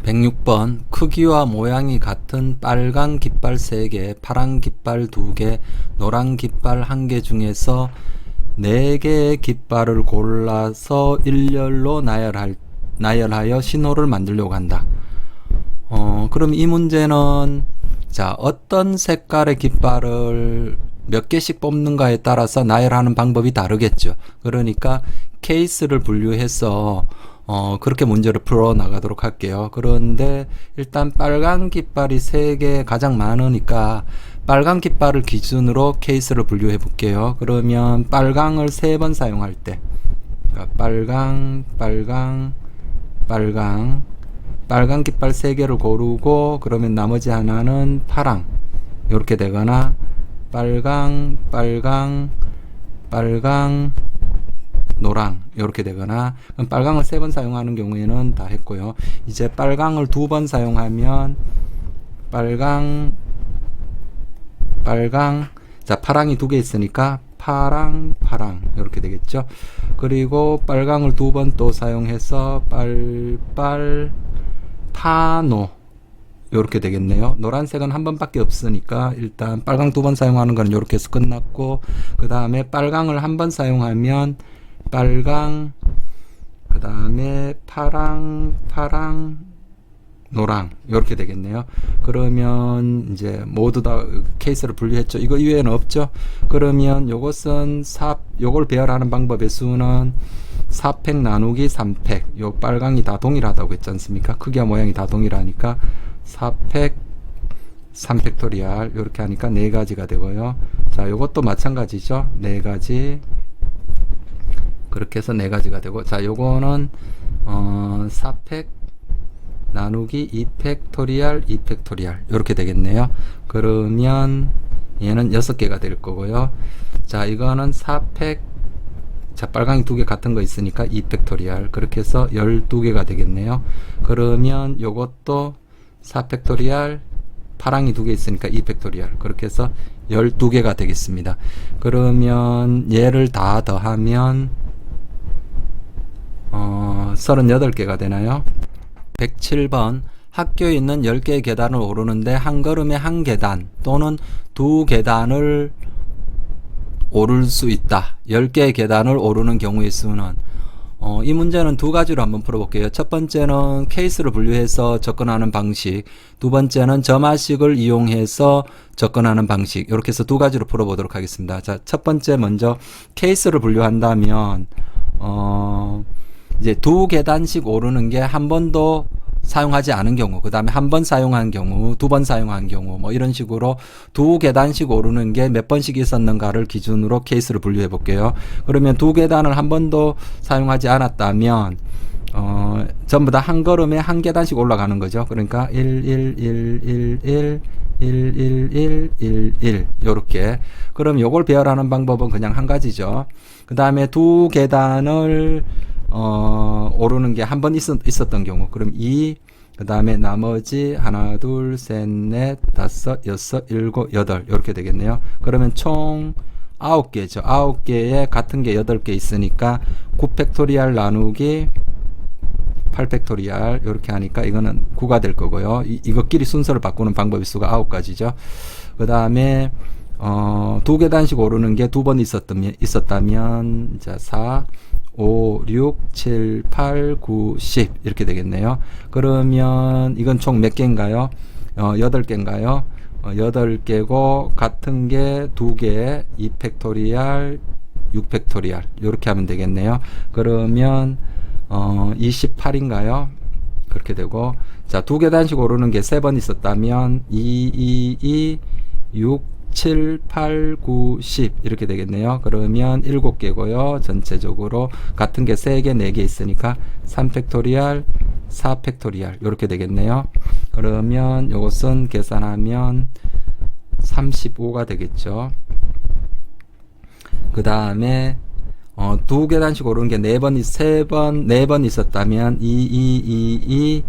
106번 크기와 모양이 같은 빨간 깃발 3개, 파란 깃발 2개, 노란 깃발 1개 중에서 4개의 깃발을 골라서 일렬로 나열하여 신호를 만들려고 한다. 그럼 이 문제는 자, 어떤 색깔의 깃발을 몇 개씩 뽑는가에 따라서 나열하는 방법이 다르겠죠. 그러니까 케이스를 분류해서 그렇게 문제를 풀어 나가도록 할게요. 그런데 일단 빨간 깃발이 3개 가장 많으니까 빨간 깃발을 기준으로 케이스를 분류해 볼게요. 그러면 빨강을 3번 사용할 때, 그러니까 빨간 깃발 3개를 고르고, 그러면 나머지 하나는 파랑 이렇게 되거나, 빨강, 노랑 이렇게 되거나. 그럼 빨강을 3번 사용하는 경우에는 다 했고요. 이제 빨강을 2번 사용하면 빨강, 자, 파랑이 2개 있으니까 파랑 이렇게 되겠죠. 그리고 빨강을 2번 또 사용해서 파노 이렇게 되겠네요. 노란색은 한 번밖에 없으니까 일단 빨강 2번 사용하는 건 이렇게 해서 끝났고, 그 다음에 빨강을 한 번 사용하면 빨강, 그 다음에 파랑, 노랑 이렇게 되겠네요. 그러면 이제 모두 다 케이스를 분류했죠. 이거 이외에는 없죠. 그러면 요것은 요걸 배열하는 방법의 수는 4팩 나누기 3팩. 요 빨강이 다 동일하다고 했지 않습니까? 크기와 모양이 다 동일하니까 4팩 3팩토리알 이렇게 하니까 4가지가 되고요. 자, 요것도 마찬가지죠. 4가지. 그렇게 해서 4가지가 되고, 자, 요거는 4팩 나누기 2팩토리알 이렇게 되겠네요. 그러면 얘는 6개가 될 거고요. 자, 이거는 4팩, 자, 빨강이 2개 같은 거 있으니까 2팩토리알, 그렇게 해서 12개가 되겠네요. 그러면 요것도 4팩토리알, 파랑이 2개 있으니까 2팩토리알, 그렇게 해서 12개가 되겠습니다. 그러면 얘를 다 더하면 38개가 되나요? 107번 학교에 있는 10개의 계단을 오르는데 한 걸음에 한 계단 또는 2계단을 오를 수 있다. 10개의 계단을 오르는 경우의 수는, 이 문제는 2가지로 한번 풀어볼게요. 첫 번째는 케이스를 분류해서 접근하는 방식, 두 번째는 점화식을 이용해서 접근하는 방식, 이렇게 해서 2가지로 풀어보도록 하겠습니다. 자, 첫 번째 먼저 케이스를 분류한다면 이제 2계단씩 오르는 게 한 번도 사용하지 않은 경우, 그 다음에 한 번 사용한 경우, 2번 사용한 경우, 뭐 이런 식으로 2계단씩 오르는 게 몇 번씩 있었는가를 기준으로 케이스를 분류해 볼게요. 그러면 2계단을 한 번도 사용하지 않았다면 전부 다 한 걸음에 한 계단씩 올라가는 거죠. 그러니까 1 요렇게. 그럼 요걸 배열하는 방법은 그냥 한 가지죠. 그 다음에 2계단을 오르는 게 한 번 있었던 경우, 그럼 2, 그 다음에 나머지 하나, 둘, 셋, 넷, 다섯, 여섯, 일곱, 여덟 이렇게 되겠네요. 그러면 총 9개죠. 9개에 같은 게 8개 있으니까 9팩토리알 나누기 8팩토리알 이렇게 하니까 이거는 9가 될 거고요. 이것끼리 순서를 바꾸는 방법의 수가 9가지죠. 그 다음에 2계단씩 오르는 게 2번 있었다면 자, 4, 5, 6, 7, 8, 9, 10 이렇게 되겠네요. 그러면 이건 총 몇 개인가요? 8개인가요? 8개고 같은 게 2개, 2팩토리알, 6팩토리알 이렇게 하면 되겠네요. 그러면 28인가요? 그렇게 되고, 자, 2계단씩 오르는 게 3번 있었다면 2, 6, 7, 8, 9, 10 이렇게 되겠네요. 그러면 7개고요. 전체적으로 같은 게 3개, 4개 있으니까 3팩토리알, 4팩토리알 이렇게 되겠네요. 그러면 이것은 계산하면 35가 되겠죠. 그 다음에 2계단씩 오르는 게 4번 있었다면 2,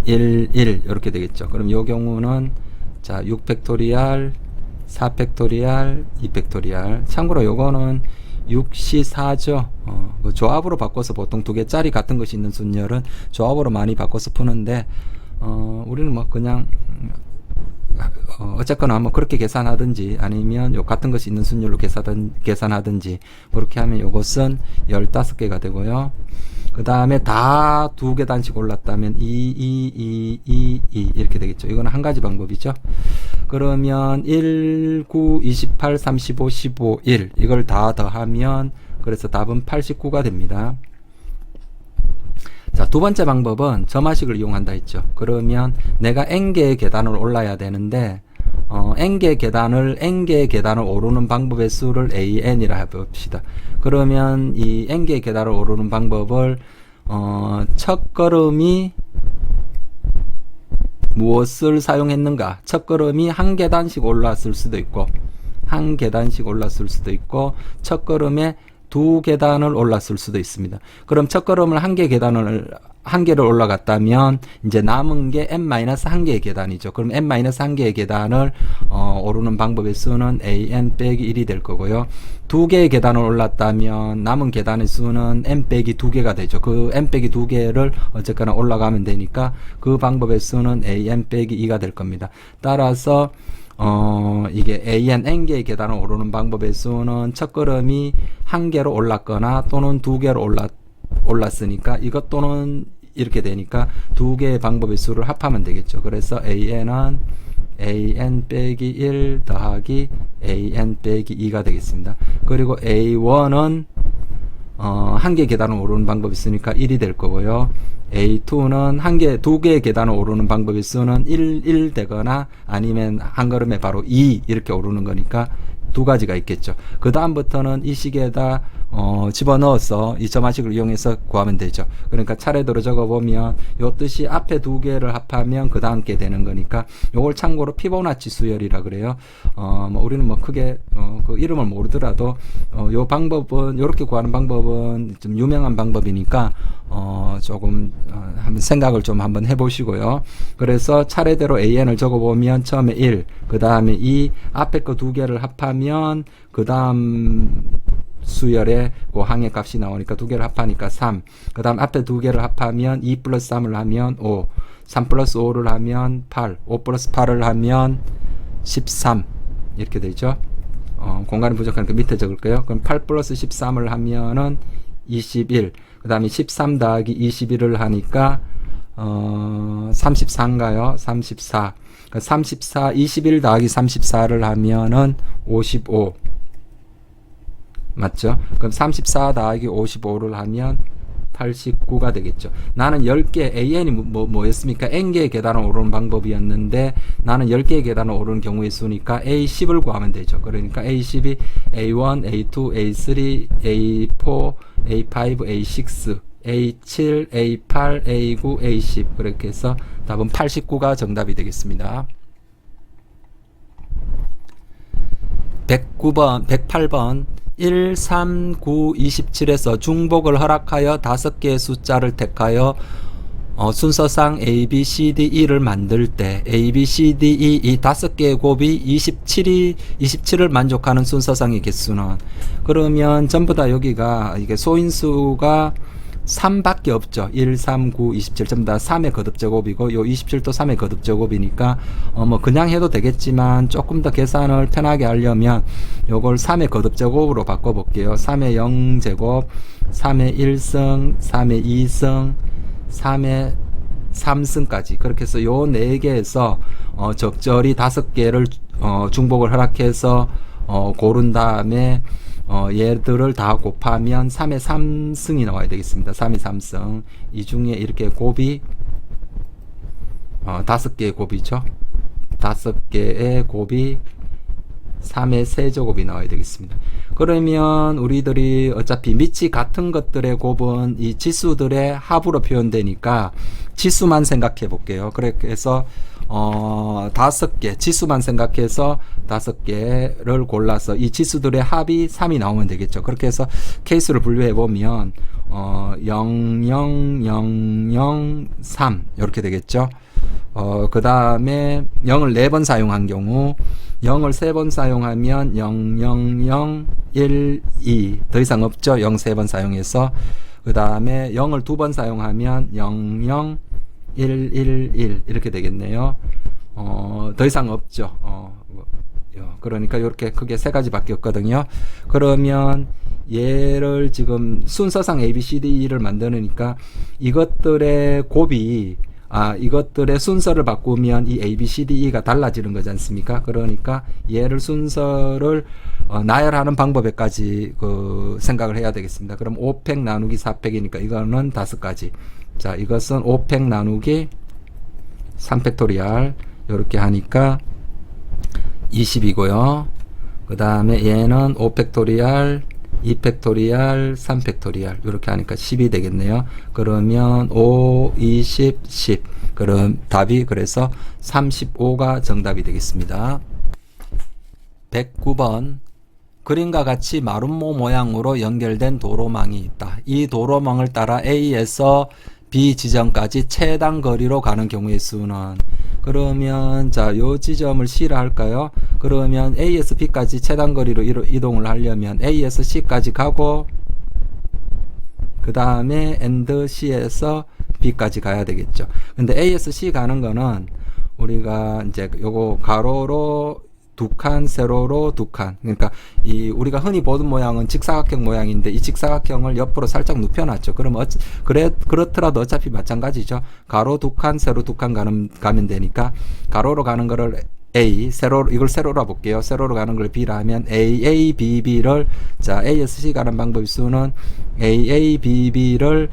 1 이렇게 되겠죠. 그럼 이 경우는 자, 6팩토리알, 4팩토리알, 2팩토리알. 참고로 요거는 6시4죠. 그 조합으로 바꿔서 보통 2개짜리 같은 것이 있는 순열은 조합으로 많이 바꿔서 푸는데, 우리는 뭐 그냥 어쨌거나 뭐 그렇게 계산하든지 아니면 요 같은 것이 있는 순열로 계산하든지 그렇게 하면 요것은 15개가 되고요. 그 다음에 다 2계단씩 올랐다면 2 이렇게 되겠죠. 이거는 한 가지 방법이죠. 그러면 1, 9, 28, 35, 15, 1 이걸 다 더하면 그래서 답은 89가 됩니다. 자, 두 번째 방법은 점화식을 이용한다 했죠. 그러면 내가 n개의 계단을 올라야 되는데 n개의 계단을 오르는 방법의 수를 an이라 해봅시다. 그러면 이 n개의 계단을 오르는 방법을 첫 걸음이 무엇을 사용했는가? 첫 걸음이 한 계단씩 올랐을 수도 있고 첫 걸음에 2계단을 올랐을 수도 있습니다. 그럼 첫 걸음을 한 개를 올라갔다면 이제 남은 게 n-1개의 계단이죠. 그럼 n-1개의 계단을 오르는 방법의 수는 an 빼기 1이 될 거고요. 2개의 계단을 올랐다면 남은 계단의 수는 n 빼기 2개가 되죠. 그 n 빼기 2개를 어쨌거나 올라가면 되니까 그 방법의 수는 an 빼기 2가 될 겁니다. 따라서 이게 n개의 계단을 오르는 방법의 수는 첫 걸음이 한 개로 올랐거나 또는 2개로 올랐으니까 이것 또는 이렇게 되니까 2개의 방법의 수를 합하면 되겠죠. 그래서 an은 an 빼기 1 더하기 an 빼기 2가 되겠습니다. 그리고 a1은 한 개 계단을 오르는 방법이 있으니까 1이 될 거고요. A2는 2개의 계단을 오르는 방법의 수는 1 되거나 아니면 한 걸음에 바로 2 이렇게 오르는 거니까 두 가지가 있겠죠. 그 다음부터는 이 식에다 집어넣어서 이 점화식을 이용해서 구하면 되죠. 그러니까 차례대로 적어보면 요 뜻이 앞에 2개를 합하면 그 다음 게 되는 거니까 요걸 참고로 피보나치 수열이라 그래요. 뭐 우리는 뭐 크게 그 이름을 모르더라도 요 방법은 요렇게 구하는 방법은 좀 유명한 방법이니까 조금 한번 생각을 좀 한번 해보시고요. 그래서 차례대로 an을 적어보면 처음에 1, 그 다음에 2, 앞에 거 2개를 합하면 그 다음 수열에 그 항의 값이 나오니까 2개를 합하니까 3, 그 다음 앞에 2개를 합하면 2 플러스 3을 하면 5, 3 플러스 5를 하면 8, 5 플러스 8을 하면 13 이렇게 되죠. 공간이 부족하니까 밑에 적을게요. 그럼 8 플러스 13을 하면은 21, 그 다음에 13 더하기 21을 하니까 34인가요? 34. 21 더하기 34를 하면은 55. 맞죠? 그럼 34 더하기 55를 하면 89가 되겠죠. 나는 10개, an이 뭐였습니까? n개의 계단을 오르는 방법이었는데 나는 10개의 계단을 오르는 경우의 수니까 a10을 구하면 되죠. 그러니까 a10이 a1, a2, a3, a4, a5, a6, a7, a8, a9, a10 그렇게 해서 답은 89가 정답이 되겠습니다. 108번 1, 3, 9, 27에서 중복을 허락하여 5개의 숫자를 택하여 순서상 A, B, C, D, E를 만들 때 A, B, C, D, E 이 5개의 곱이 27을 만족하는 순서상의 개수는 그러면 전부 다 여기가 이게 소인수가 3밖에 없죠. 1, 3, 9, 27 전부 다 3의 거듭제곱이고 요 27도 3의 거듭제곱이니까 뭐 그냥 해도 되겠지만 조금 더 계산을 편하게 하려면 요걸 3의 거듭제곱으로 바꿔 볼게요. 3의 0제곱, 3의 1승, 3의 2승, 3의 3승까지 그렇게 해서 요 4개에서 적절히 5개를 중복을 허락해서 고른 다음에 얘들을 다 곱하면 3의 3승이 나와야 되겠습니다. 3의 3승. 이 중에 이렇게 곱이 5개의 곱이죠. 5개의 곱이 3의 세제곱이 나와야 되겠습니다. 그러면 우리들이 어차피 밑이 같은 것들의 곱은 이 지수들의 합으로 표현되니까 지수만 생각해 볼게요. 그래서 5개 지수만 생각해서 5개를 골라서 이 지수들의 합이 3이 나오면 되겠죠. 그렇게 해서 케이스를 분류해 보면 0, 0, 0, 0, 3 이렇게 되겠죠. 그 다음에 0을 4번 사용한 경우 0을 3번 사용하면 0, 0, 0, 1, 2 더 이상 없죠. 0 3번 사용해서 그 다음에 0을 2번 사용하면 0, 0, 1, 1, 1 이렇게 되겠네요. 더 이상 없죠. 그러니까 이렇게 크게 세 가지밖에 없거든요. 그러면 얘를 지금 순서상 A, B, C, D, E를 만드니까 이것들의 곱이 이것들의 순서를 바꾸면 이 A, B, C, D, E가 달라지는 거지 않습니까? 그러니까 얘를 순서를 나열하는 방법에까지 생각을 해야 되겠습니다. 그럼 5팩 나누기 4팩이니까 이거는 5가지. 자, 이것은 5팩 나누기 3팩토리알 이렇게 하니까 20이고요. 그 다음에 얘는 5팩토리알 2팩토리알 3팩토리알 이렇게 하니까 10이 되겠네요. 그러면 5, 20, 10 그럼 답이 그래서 35가 정답이 되겠습니다. 109번 그림과 같이 마름모 모양으로 연결된 도로망이 있다. 이 도로망을 따라 A에서 B 지점까지 최단 거리로 가는 경우의 수는 그러면 자, 요 지점을 C라 할까요? 그러면 A에서 B까지 최단 거리로 이동을 하려면 A에서 C까지 가고 그 다음에 AND C에서 B까지 가야 되겠죠. 근데 A에서 C 가는 거는 우리가 이제 요거 가로로 두 칸, 세로로 두 칸. 그러니까 우리가 흔히 보던 모양은 직사각형 모양인데 이 직사각형을 옆으로 살짝 눕혀놨죠. 그럼 그렇더라도 어차피 마찬가지죠. 가로 두 칸, 세로 두 칸 가면 되니까 가로로 가는 거를 A, 이걸 세로로 볼게요. 세로로 가는 걸 B라 하면 A, B, B를 자, A에서 C 가는 방법의 수는 A, B, B를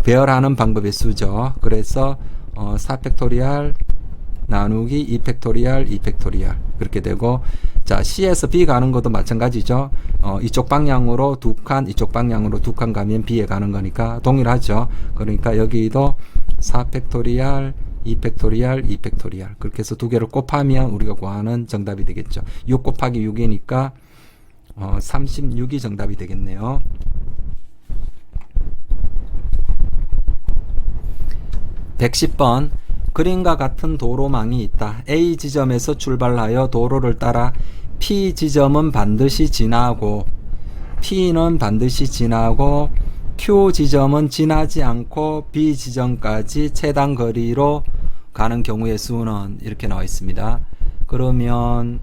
배열하는 방법의 수죠. 그래서 4팩토리알 나누기 2팩토리알 2팩토리알 그렇게 되고 자 C에서 B 가는 것도 마찬가지죠. 이쪽 방향으로 두 칸 이쪽 방향으로 두 칸 가면 B에 가는 거니까 동일하죠. 그러니까 여기도 4팩토리알 2팩토리알 2팩토리알 그렇게 해서 두 개를 곱하면 우리가 구하는 정답이 되겠죠. 6 곱하기 6이니까 36이 정답이 되겠네요. 110번 그림과 같은 도로망이 있다. A 지점에서 출발하여 도로를 따라 P 지점은 반드시 지나고 P는 반드시 지나고 Q 지점은 지나지 않고 B 지점까지 최단 거리로 가는 경우의 수는 이렇게 나와 있습니다. 그러면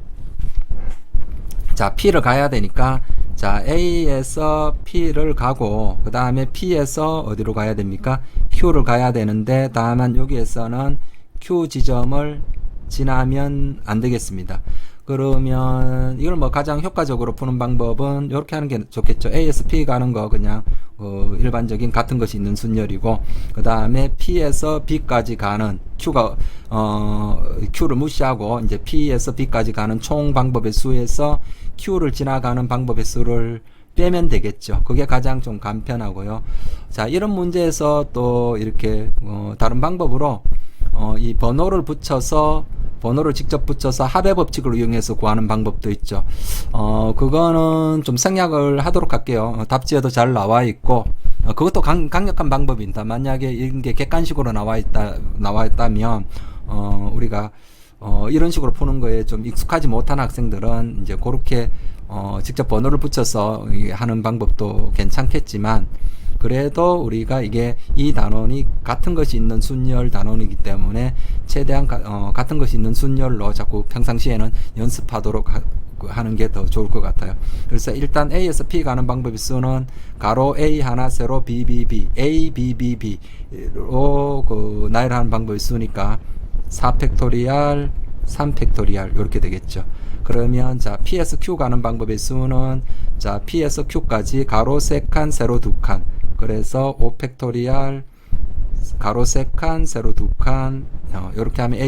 자 P를 가야 되니까 자 A에서 P를 가고 그 다음에 P에서 어디로 가야 됩니까? Q를 가야 되는데 다만 여기에서는 Q 지점을 지나면 안 되겠습니다. 그러면 이걸 뭐 가장 효과적으로 푸는 방법은 이렇게 하는 게 좋겠죠. A에서 P 가는 거 그냥 일반적인 같은 것이 있는 순열이고 그 다음에 P에서 B까지 가는 Q를 무시하고 이제 P에서 B까지 가는 총 방법의 수에서 Q를 지나가는 방법의 수를 빼면 되겠죠. 그게 가장 좀 간편하고요. 자, 이런 문제에서 또 이렇게 다른 방법으로 이 번호를 직접 붙여서 합의 법칙을 이용해서 구하는 방법도 있죠. 그거는 좀 생략을 하도록 할게요. 답지에도 잘 나와 있고, 그것도 강력한 방법입니다. 만약에 이런 게 객관식으로 나와 있다면, 우리가, 이런 식으로 푸는 거에 좀 익숙하지 못한 학생들은 이제 그렇게, 직접 번호를 붙여서 하는 방법도 괜찮겠지만, 그래도 우리가 이 단원이 같은 것이 있는 순열 단원이기 때문에 최대한 같은 것이 있는 순열로 자꾸 평상시에는 연습하도록 하는 게 더 좋을 것 같아요. 그래서 일단 A에서 P 가는 방법의 수는 가로 A 하나 세로 B, B, B, A, B, B, B로 나열하는 방법의 수니까 4팩토리알 3팩토리알 이렇게 되겠죠. 그러면 자 P에서 Q 가는 방법의 수는 자 P에서 Q까지 가로 3칸 세로 2칸 그래서 5팩토리알 가로 3칸 세로 2칸 이렇게 하면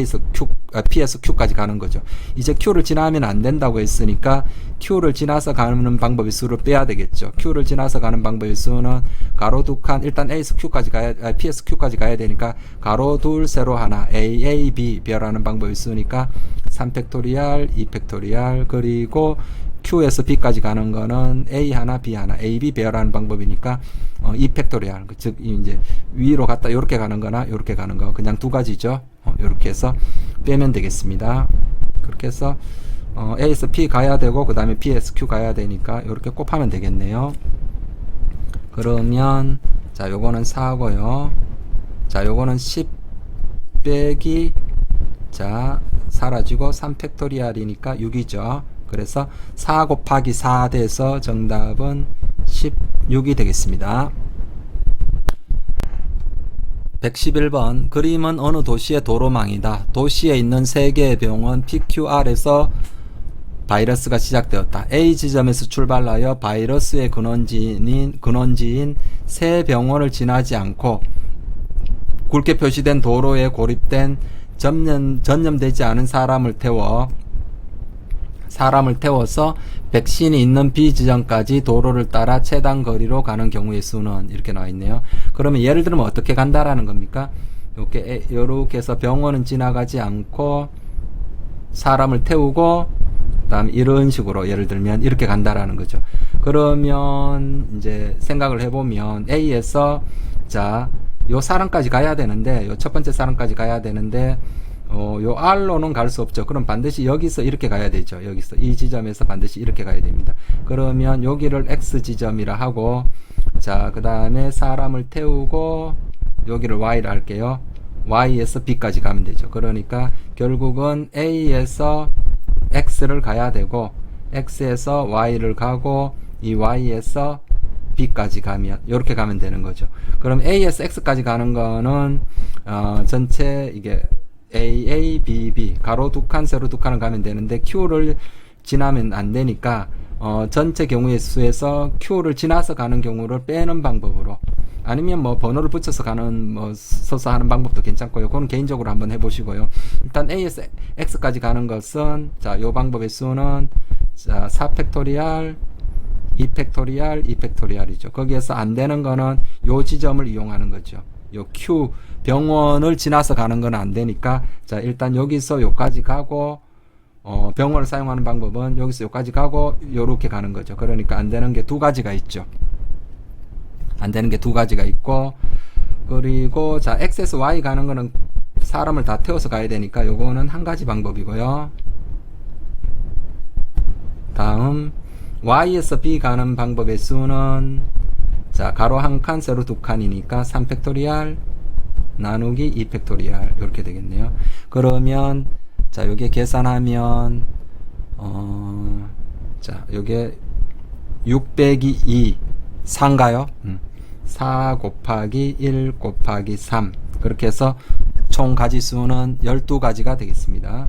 P에서 Q까지 가는 거죠. 이제 Q를 지나면 안 된다고 했으니까 Q를 지나서 가는 방법의 수를 빼야 되겠죠. Q를 지나서 가는 방법의 수는 가로 2칸 일단 P에서 Q까지 가야 되니까 가로 2 세로 하나 A, B 배열하는 방법의 수니까 3팩토리알 2팩토리알 그리고 Q에서 B까지 가는 거는 A 하나 B 하나 A, B 배열하는 방법이니까 2팩토리알 즉 이제 위로 갔다 이렇게 가는 거나 이렇게 가는 거 그냥 두 가지죠. 이렇게 해서 빼면 되겠습니다. 그렇게 해서 A에서 P 가야 되고 그 다음에 P에서 Q 가야 되니까 이렇게 곱하면 되겠네요. 그러면 자 요거는 4고요. 자 요거는 10 빼기 자 사라지고 3팩토리얼이니까 6이죠. 그래서 4 곱하기 4 돼서 정답은 16이 되겠습니다. 111번 그림은 어느 도시의 도로망이다. 도시에 있는 3개의 병원 PQR에서 바이러스가 시작되었다. A 지점에서 출발하여 바이러스의 근원지인 새 병원을 지나지 않고 굵게 표시된 도로에 고립된 전염되지 않은 사람을 태워서 백신이 있는 B 지점까지 도로를 따라 최단 거리로 가는 경우의 수는 이렇게 나와 있네요. 그러면 예를 들면 어떻게 간다라는 겁니까? 이렇게 해서 병원은 지나가지 않고 사람을 태우고 그다음에 이런 식으로 예를 들면 이렇게 간다라는 거죠. 그러면 이제 생각을 해보면 A에서 자 요 사람까지 가야 되는데 요 첫 번째 사람까지 가야 되는데 요 R로는 갈 수 없죠. 그럼 반드시 여기서 이렇게 가야 되죠. 여기서 이 지점에서 반드시 이렇게 가야 됩니다. 그러면 여기를 X 지점이라 하고 자 그 다음에 사람을 태우고 여기를 Y라 할게요. Y에서 B까지 가면 되죠. 그러니까 결국은 A에서 X를 가야 되고 X에서 Y를 가고 이 Y에서 B까지 가면 이렇게 가면 되는 거죠. 그럼 A에서 X까지 가는 거는 전체 이게 A, B, B 가로 두 칸 세로 두 칸을 가면 되는데 Q를 지나면 안 되니까 전체 경우의 수에서 Q를 지나서 가는 경우를 빼는 방법으로 아니면 뭐 번호를 붙여서 가는 서서 하는 방법도 괜찮고요. 그건 개인적으로 한번 해보시고요. 일단 A에서 X까지 가는 것은 자 요 방법의 수는 자 4팩토리얼 2팩토리얼 2팩토리얼이죠. 거기에서 안 되는 거는 요 지점을 이용하는 거죠. 요 Q 병원을 지나서 가는 건 안 되니까 자 일단 여기서 요까지 가고 병원을 사용하는 방법은 여기서 요까지 가고 요렇게 가는 거죠. 그러니까 안 되는 게 두 가지가 있죠. 안 되는 게 두 가지가 있고 그리고 자 X에서 Y 가는 거는 사람을 다 태워서 가야 되니까 요거는 한 가지 방법이고요. 다음 Y에서 B 가는 방법의 수는 자 가로 한 칸 세로 두 칸이니까 3팩토리얼 나누기 2팩토리얼 이렇게 되겠네요. 그러면 자 요게 계산하면 자 요게 6 빼기 2 4인가요? 4 곱하기 1 곱하기 3 그렇게 해서 총 가지수는 12가지가 되겠습니다.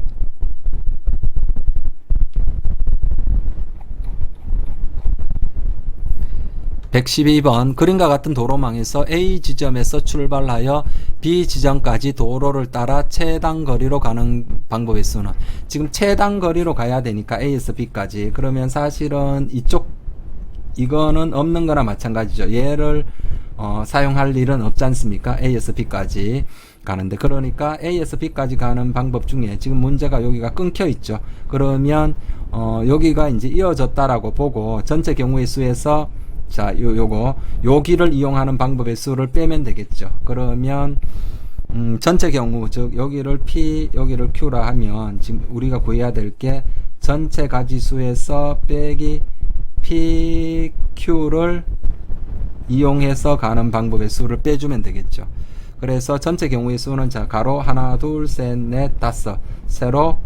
112번 그림과 같은 도로망에서 A 지점에서 출발하여 B 지점까지 도로를 따라 최단 거리로 가는 방법의 수는 지금 최단 거리로 가야 되니까 A에서 B까지 그러면 사실은 이거는 없는 거나 마찬가지죠. 얘를 사용할 일은 없지 않습니까? A에서 B까지 가는데 그러니까 A에서 B까지 가는 방법 중에 지금 문제가 여기가 끊겨 있죠. 그러면 여기가 이제 이어졌다라고 보고 전체 경우의 수에서 자, 요 길을 이용하는 방법의 수를 빼면 되겠죠. 그러면, 전체 경우, 즉, 여기를 P, 여기를 Q라 하면, 지금 우리가 구해야 될 게, 전체 가지수에서 빼기 PQ를 이용해서 가는 방법의 수를 빼주면 되겠죠. 그래서 전체 경우의 수는, 자, 가로 하나, 둘, 셋, 넷, 다섯, 세로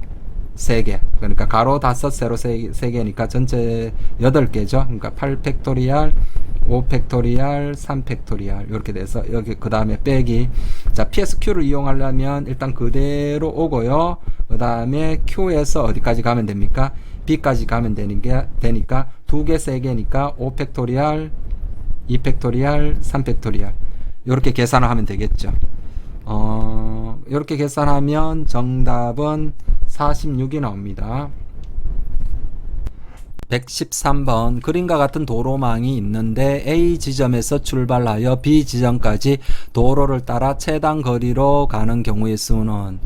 3개. 그러니까 가로 5, 세로 3개니까 전체 8개죠. 그러니까 8팩토리얼, 5팩토리얼, 3팩토리얼 이렇게 돼서 여기 그 다음에 빼기 자 PSQ를 이용하려면 일단 그대로 오고요. 그 다음에 Q에서 어디까지 가면 됩니까? B까지 가면 되니까 2개, 3개니까 5팩토리얼, 2팩토리얼, 3팩토리얼 이렇게 계산을 하면 되겠죠. 이렇게 계산하면 정답은 46이 나옵니다. 113번 그림과 같은 도로망이 있는데 A 지점에서 출발하여 B 지점까지 도로를 따라 최단 거리로 가는 경우의 수는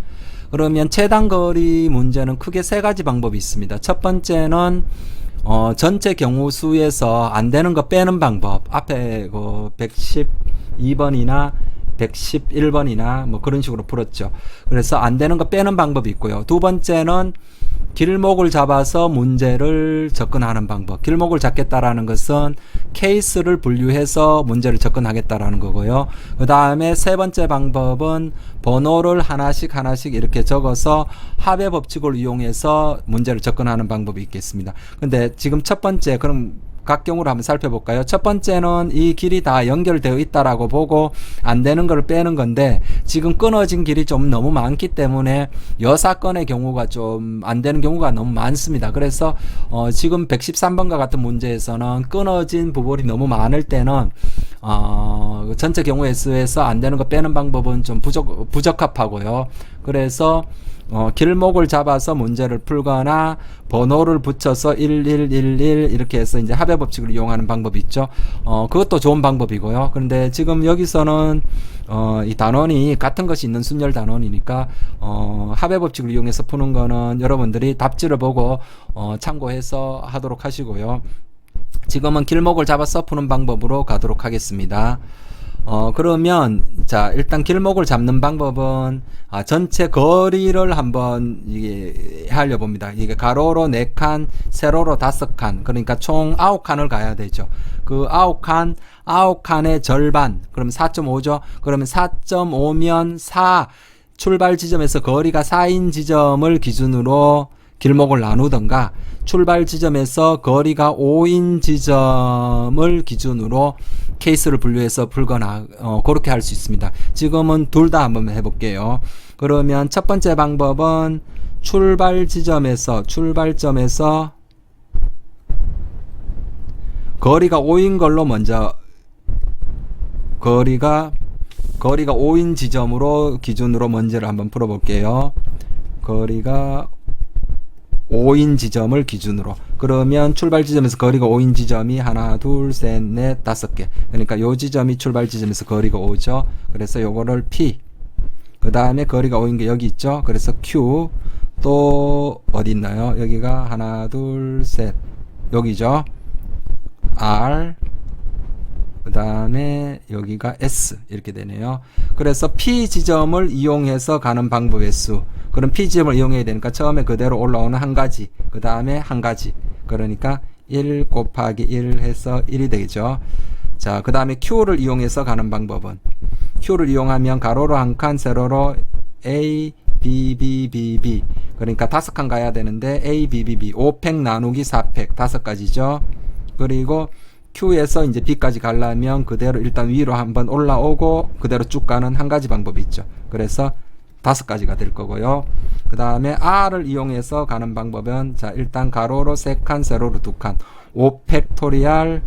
그러면 최단 거리 문제는 크게 세 가지 방법이 있습니다. 첫 번째는 전체 경우 수에서 안 되는 거 빼는 방법 앞에 112번이나 111번이나 뭐 그런 식으로 풀었죠. 그래서 안 되는 거 빼는 방법이 있고요. 두 번째는 길목을 잡아서 문제를 접근하는 방법. 길목을 잡겠다라는 것은 케이스를 분류해서 문제를 접근하겠다라는 거고요. 그 다음에 세 번째 방법은 번호를 하나씩 이렇게 적어서 합의 법칙을 이용해서 문제를 접근하는 방법이 있겠습니다. 근데 지금 첫 번째, 그럼 각 경우를 한번 살펴볼까요? 첫 번째는 이 길이 다 연결되어 있다라고 보고 안 되는 걸 빼는 건데, 지금 끊어진 길이 좀 너무 많기 때문에 여 사건의 경우가 좀 안 되는 경우가 너무 많습니다. 그래서 지금 113번과 같은 문제에서는 끊어진 부분이 너무 많을 때는 전체 경우의 수에서 안 되는 거 빼는 방법은 좀 부적합하고요. 그래서 길목을 잡아서 문제를 풀거나 번호를 붙여서 1111 이렇게 해서 이제 합의 법칙을 이용하는 방법이 있죠. 그것도 좋은 방법이고요. 그런데 지금 여기서는 이 단원이 같은 것이 있는 순열 단원이니까 합의 법칙을 이용해서 푸는 거는 여러분들이 답지를 보고 참고해서 하도록 하시고요. 지금은 길목을 잡아서 푸는 방법으로 가도록 하겠습니다. 그러면 자, 일단 길목을 잡는 방법은 전체 거리를 한번 이게 하려 봅니다. 이게 가로로 4칸, 세로로 5칸, 그러니까 총 9칸을 가야 되죠. 그 9칸의 절반, 그럼 4.5죠. 그러면 4.5면 4, 출발 지점에서 거리가 4인 지점을 기준으로 길목을 나누던가, 출발 지점에서 거리가 5인 지점을 기준으로 케이스를 분류해서 풀거나 그렇게 할 수 있습니다. 지금은 둘 다 한번 해볼게요. 그러면 첫 번째 방법은 출발점에서 거리가 5인 걸로 먼저 거리가 5인 지점으로 기준으로 문제를 한번 풀어볼게요. 거리가 5인 지점을 기준으로. 그러면 출발 지점에서 거리가 5인 지점이 하나, 둘, 셋, 넷, 5개. 그러니까 요 지점이 출발 지점에서 거리가 5죠. 그래서 요거를 P. 그 다음에 거리가 5인 게 여기 있죠. 그래서 Q. 또 어디 있나요? 여기가 하나, 둘, 셋. 여기죠. R. 그 다음에 여기가 S. 이렇게 되네요. 그래서 P 지점을 이용해서 가는 방법의 수. 그럼 P 지점을 이용해야 되니까 처음에 그대로 올라오는 한 가지, 그 다음에 한 가지. 그러니까 1 곱하기 1 해서 1이 되겠죠. 자, 그 다음에 Q를 이용해서 가는 방법은, Q를 이용하면 가로로 한 칸, 세로로 A, B, B, B, B. 그러니까 5칸 가야 되는데 A, B, B, B. 5팩 나누기 4팩. 5가지죠. 그리고 Q에서 이제 B까지 가려면 그대로 일단 위로 한번 올라오고 그대로 쭉 가는 한 가지 방법이 있죠. 그래서 5가지가 될 거고요. 그 다음에 R을 이용해서 가는 방법은, 자, 일단 가로로 3칸, 세로로 2칸. 5팩토리알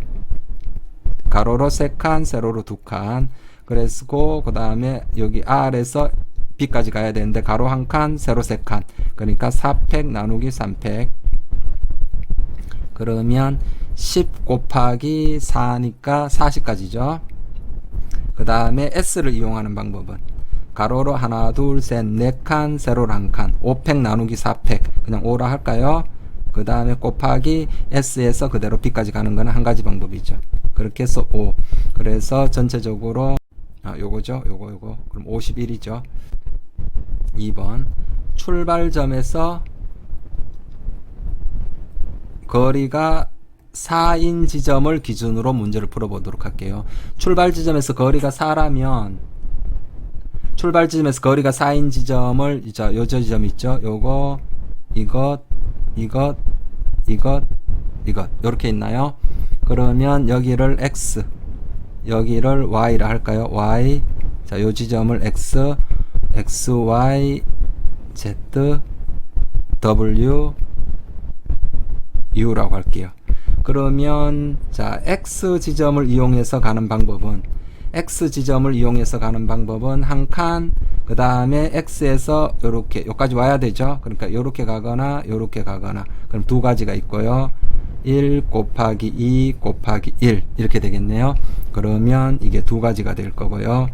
가로로 3칸, 세로로 2칸. 그래서 그 다음에 여기 R에서 B까지 가야 되는데 가로 1칸, 세로 3칸. 그러니까 4팩 나누기 3팩. 그러면 10 곱하기 4니까 40까지죠. 그 다음에 S를 이용하는 방법은 가로로 하나, 둘, 셋, 4칸, 세로로 1칸. 5팩 나누기 4팩. 그냥 5라 할까요? 그 다음에 곱하기 S에서 그대로 B까지 가는 거는 한 가지 방법이죠. 그렇게 해서 5. 그래서 전체적으로 요거죠. 요거. 그럼 51이죠. 2번. 출발점에서 거리가 4인 지점을 기준으로 문제를 풀어보도록 할게요. 출발 지점에서 거리가 4라면, 출발 지점에서 거리가 4인 지점을, 요 지점 있죠? 요거, 이것, 요렇게 있나요? 그러면 여기를 X, 여기를 Y라 할까요? Y. 자, 요 지점을 X, Y, Z, W, U라고 할게요. 그러면 자, X 지점을 이용해서 가는 방법은, 한 칸, 그 다음에 X에서 요렇게 요까지 와야 되죠. 그러니까 요렇게 가거나 그럼 두 가지가 있고요. 1 곱하기 2 곱하기 1 이렇게 되겠네요. 그러면 이게 두 가지가 될 거고요.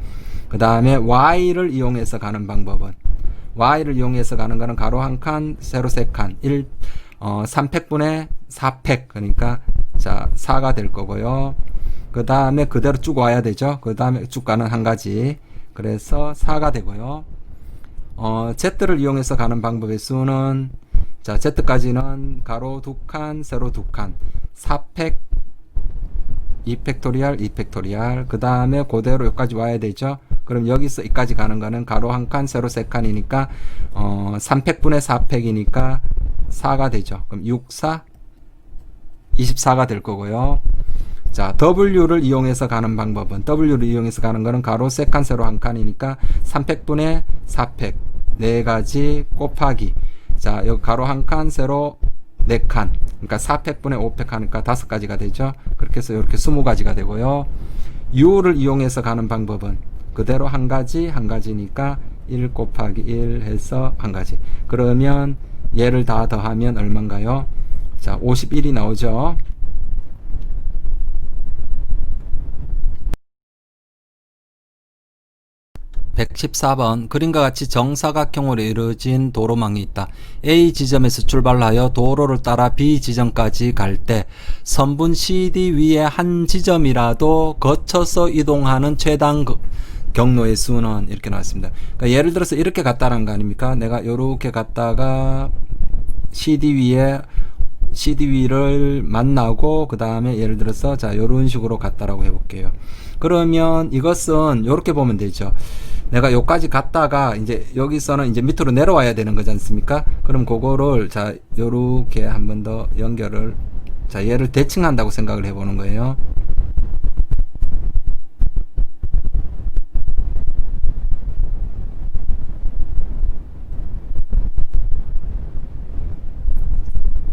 그 다음에 Y를 이용해서 가는 방법은, 거는 가로 한 칸, 세로 3칸, 3팩분의 4팩, 그러니까 자, 4가 될 거고요. 그 다음에 그대로 쭉 와야 되죠. 그 다음에 쭉 가는 한 가지. 그래서 4가 되고요. Z를 이용해서 가는 방법의 수는, 자, Z까지는 가로 2칸, 세로 2칸, 4팩, 2팩토리얼, 2팩토리얼. 그 다음에 그대로 여기까지 와야 되죠. 그럼 여기서 이까지 가는 거는 가로 1칸, 세로 3칸이니까 3팩분의 4팩이니까 4가 되죠. 그럼 6, 4, 24가 될 거고요. 자, W를 이용해서 가는 방법은, W를 이용해서 가는 거는 가로 3칸, 세로 1칸이니까 3팩분의 4팩 4가지 곱하기, 자, 여기 가로 1칸, 세로 4칸, 그러니까 4팩분의 5팩 하니까 5가지가 되죠. 그렇게 해서 이렇게 20가지가 되고요. U를 이용해서 가는 방법은 그대로 한 가지니까 1 곱하기 1 해서 한 가지. 그러면 얘를 다 더하면 얼마인가요? 자, 51이 나오죠. (114번) 그림과 같이 정사각형으로 이루어진 도로망이 있다. A 지점에서 출발하여 도로를 따라 B 지점까지 갈 때 선분 CD 위에 한 지점이라도 거쳐서 이동하는 최단 경로의 수는, 이렇게 나왔습니다. 그러니까 예를 들어서 이렇게 갔다는 거 아닙니까? 내가 요렇게 갔다가 CD 위를 만나고 그 다음에 예를 들어서 자, 요런 식으로 갔다라고 해볼게요. 그러면 이것은 요렇게 보면 되죠. 내가 요까지 갔다가 이제 여기서는 이제 밑으로 내려와야 되는 거지 않습니까? 그럼 그거를 자, 요렇게 한 번 더 연결을, 자, 얘를 대칭한다고 생각을 해보는 거예요.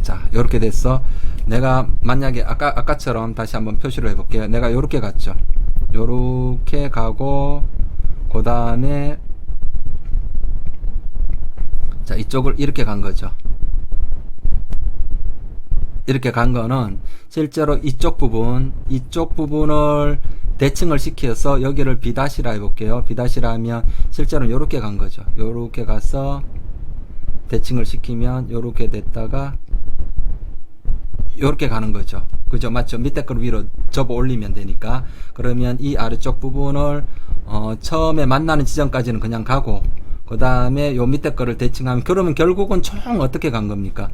자, 요렇게 됐어. 내가 만약에 아까처럼 다시 한번 표시를 해볼게요. 내가 요렇게 갔죠. 요렇게 가고 그 다음에 자, 이쪽을 이렇게 간 거죠. 이렇게 간 거는 실제로 이쪽 부분을 대칭을 시켜서 여기를 B'라 해볼게요. B''라 하면 실제로 요렇게 간 거죠. 요렇게 가서 대칭을 시키면 요렇게 됐다가 요렇게 가는 거죠. 그죠? 맞죠? 밑에 걸 위로 접어 올리면 되니까. 그러면 이 아래쪽 부분을 처음에 만나는 지점까지는 그냥 가고 그 다음에 요 밑에 거를 대칭하면, 그러면 결국은 총 어떻게 간 겁니까?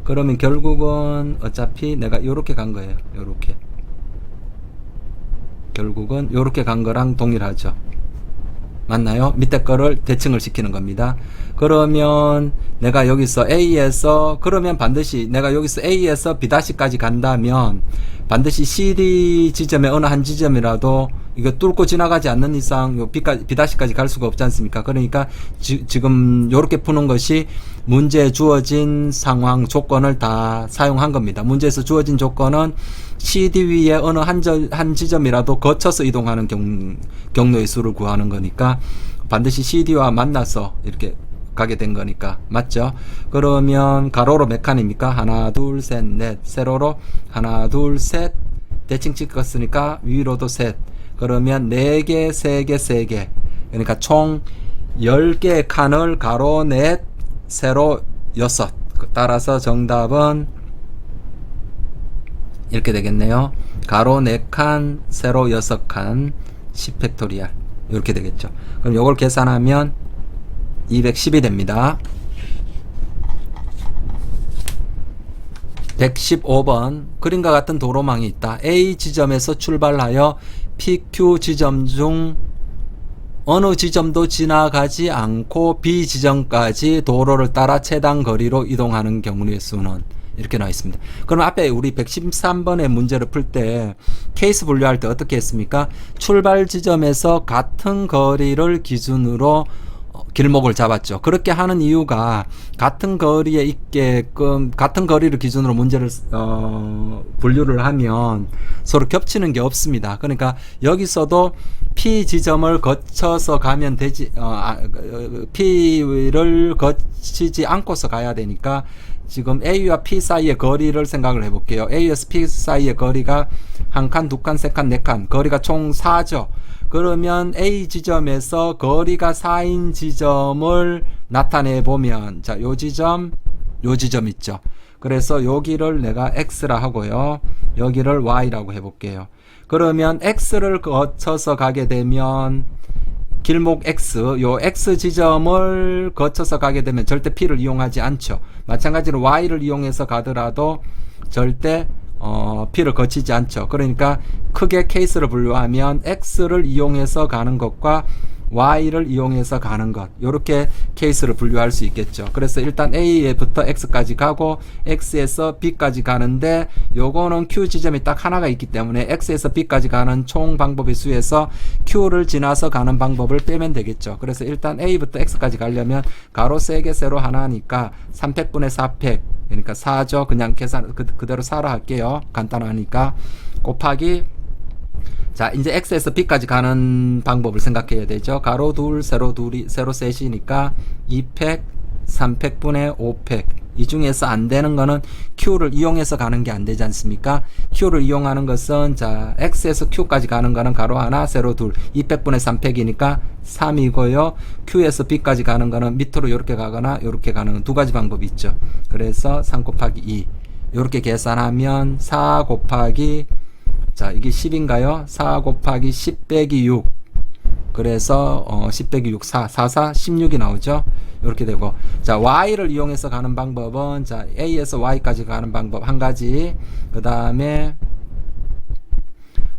그러면 결국은 어차피 내가 요렇게 간 거예요. 요렇게. 결국은 요렇게 간 거랑 동일하죠. 맞나요? 밑에 거를 대칭을 시키는 겁니다. 그러면 내가 여기서 A에서, 그러면 반드시 내가 여기서 A에서 B'까지 간다면 반드시 CD 지점의 어느 한 지점이라도 이거 뚫고 지나가지 않는 이상 요 B'까지 갈 수가 없지 않습니까? 그러니까 지금 요렇게 푸는 것이 문제에 주어진 상황 조건을 다 사용한 겁니다. 문제에서 주어진 조건은 CD 위에 어느 한 지점이라도 거쳐서 이동하는 경로의 수를 구하는 거니까 반드시 CD와 만나서 이렇게 가게 된 거니까. 맞죠? 그러면 가로로 몇 칸입니까? 하나, 둘, 셋, 넷. 세로로 하나, 둘, 셋. 대칭 찍었으니까 위로도 셋. 그러면 4개, 3개, 3개. 그러니까 총 10개의 칸을 가로 넷, 세로 6. 따라서 정답은 이렇게 되겠네요. 가로 4칸, 세로 6칸, 10팩토리얼. 이렇게 되겠죠. 그럼 이걸 계산하면 210이 됩니다. 115번 그림과 같은 도로망이 있다. A 지점에서 출발하여 PQ 지점 중 어느 지점도 지나가지 않고 B 지점까지 도로를 따라 최단 거리로 이동하는 경우의 수는, 이렇게 나와 있습니다. 그럼 앞에 우리 113번의 문제를 풀 때 케이스 분류할 때 어떻게 했습니까? 출발 지점에서 같은 거리를 기준으로 길목을 잡았죠. 그렇게 하는 이유가 같은 거리에 있게끔, 같은 거리를 기준으로 문제를 분류를 하면 서로 겹치는 게 없습니다. 그러니까 여기서도 P 지점을 거쳐서 가면 되지, P를 거치지 않고서 가야 되니까 지금 A와 P 사이의 거리를 생각을 해볼게요. A에서 P 사이의 거리가 한 칸, 두 칸, 세 칸, 네 칸, 거리가 총 4죠. 그러면 A 지점에서 거리가 4인 지점을 나타내 보면, 자, 요 지점 있죠. 그래서 여기를 내가 X라 하고요. 여기를 Y라고 해볼게요. 그러면 X를 거쳐서 가게 되면 길목 X, 요 X 지점을 거쳐서 가게 되면 절대 P를 이용하지 않죠. 마찬가지로 Y를 이용해서 가더라도 절대 P를 거치지 않죠. 그러니까 크게 케이스를 분류하면 X를 이용해서 가는 것과 Y를 이용해서 가는 것, 이렇게 케이스를 분류할 수 있겠죠. 그래서 일단 A부터 X까지 가고 X에서 B까지 가는데 요거는 Q 지점이 딱 하나가 있기 때문에 X에서 B까지 가는 총 방법의 수에서 Q를 지나서 가는 방법을 빼면 되겠죠. 그래서 일단 A부터 X까지 가려면 가로 3개 세로 하나니까 3팩분의 4팩, 그러니까 4죠. 그냥 계산 그대로 4로 할게요. 간단하니까 곱하기, 자, 이제 X에서 B까지 가는 방법을 생각해야 되죠. 가로 둘, 세로 둘이, 세로 셋이니까 2팩, 3팩분의 5팩. 이 중에서 안 되는 거는 Q를 이용해서 가는 게 안 되지 않습니까? Q를 이용하는 것은, 자, X에서 Q까지 가는 거는 가로 하나, 세로 둘, 2팩분의 3팩이니까 3이고요. Q에서 B까지 가는 거는 밑으로 이렇게 가거나 이렇게 가는 두 가지 방법이 있죠. 그래서 3 곱하기 2. 이렇게 계산하면 4 곱하기, 자, 이게 10인가요? 4 곱하기 10 빼기 6. 그래서 10 빼기 6, 4, 4, 16이 나오죠. 이렇게 되고, 자, Y를 이용해서 가는 방법은, 자, A에서 Y까지 가는 방법 한 가지. 그 다음에,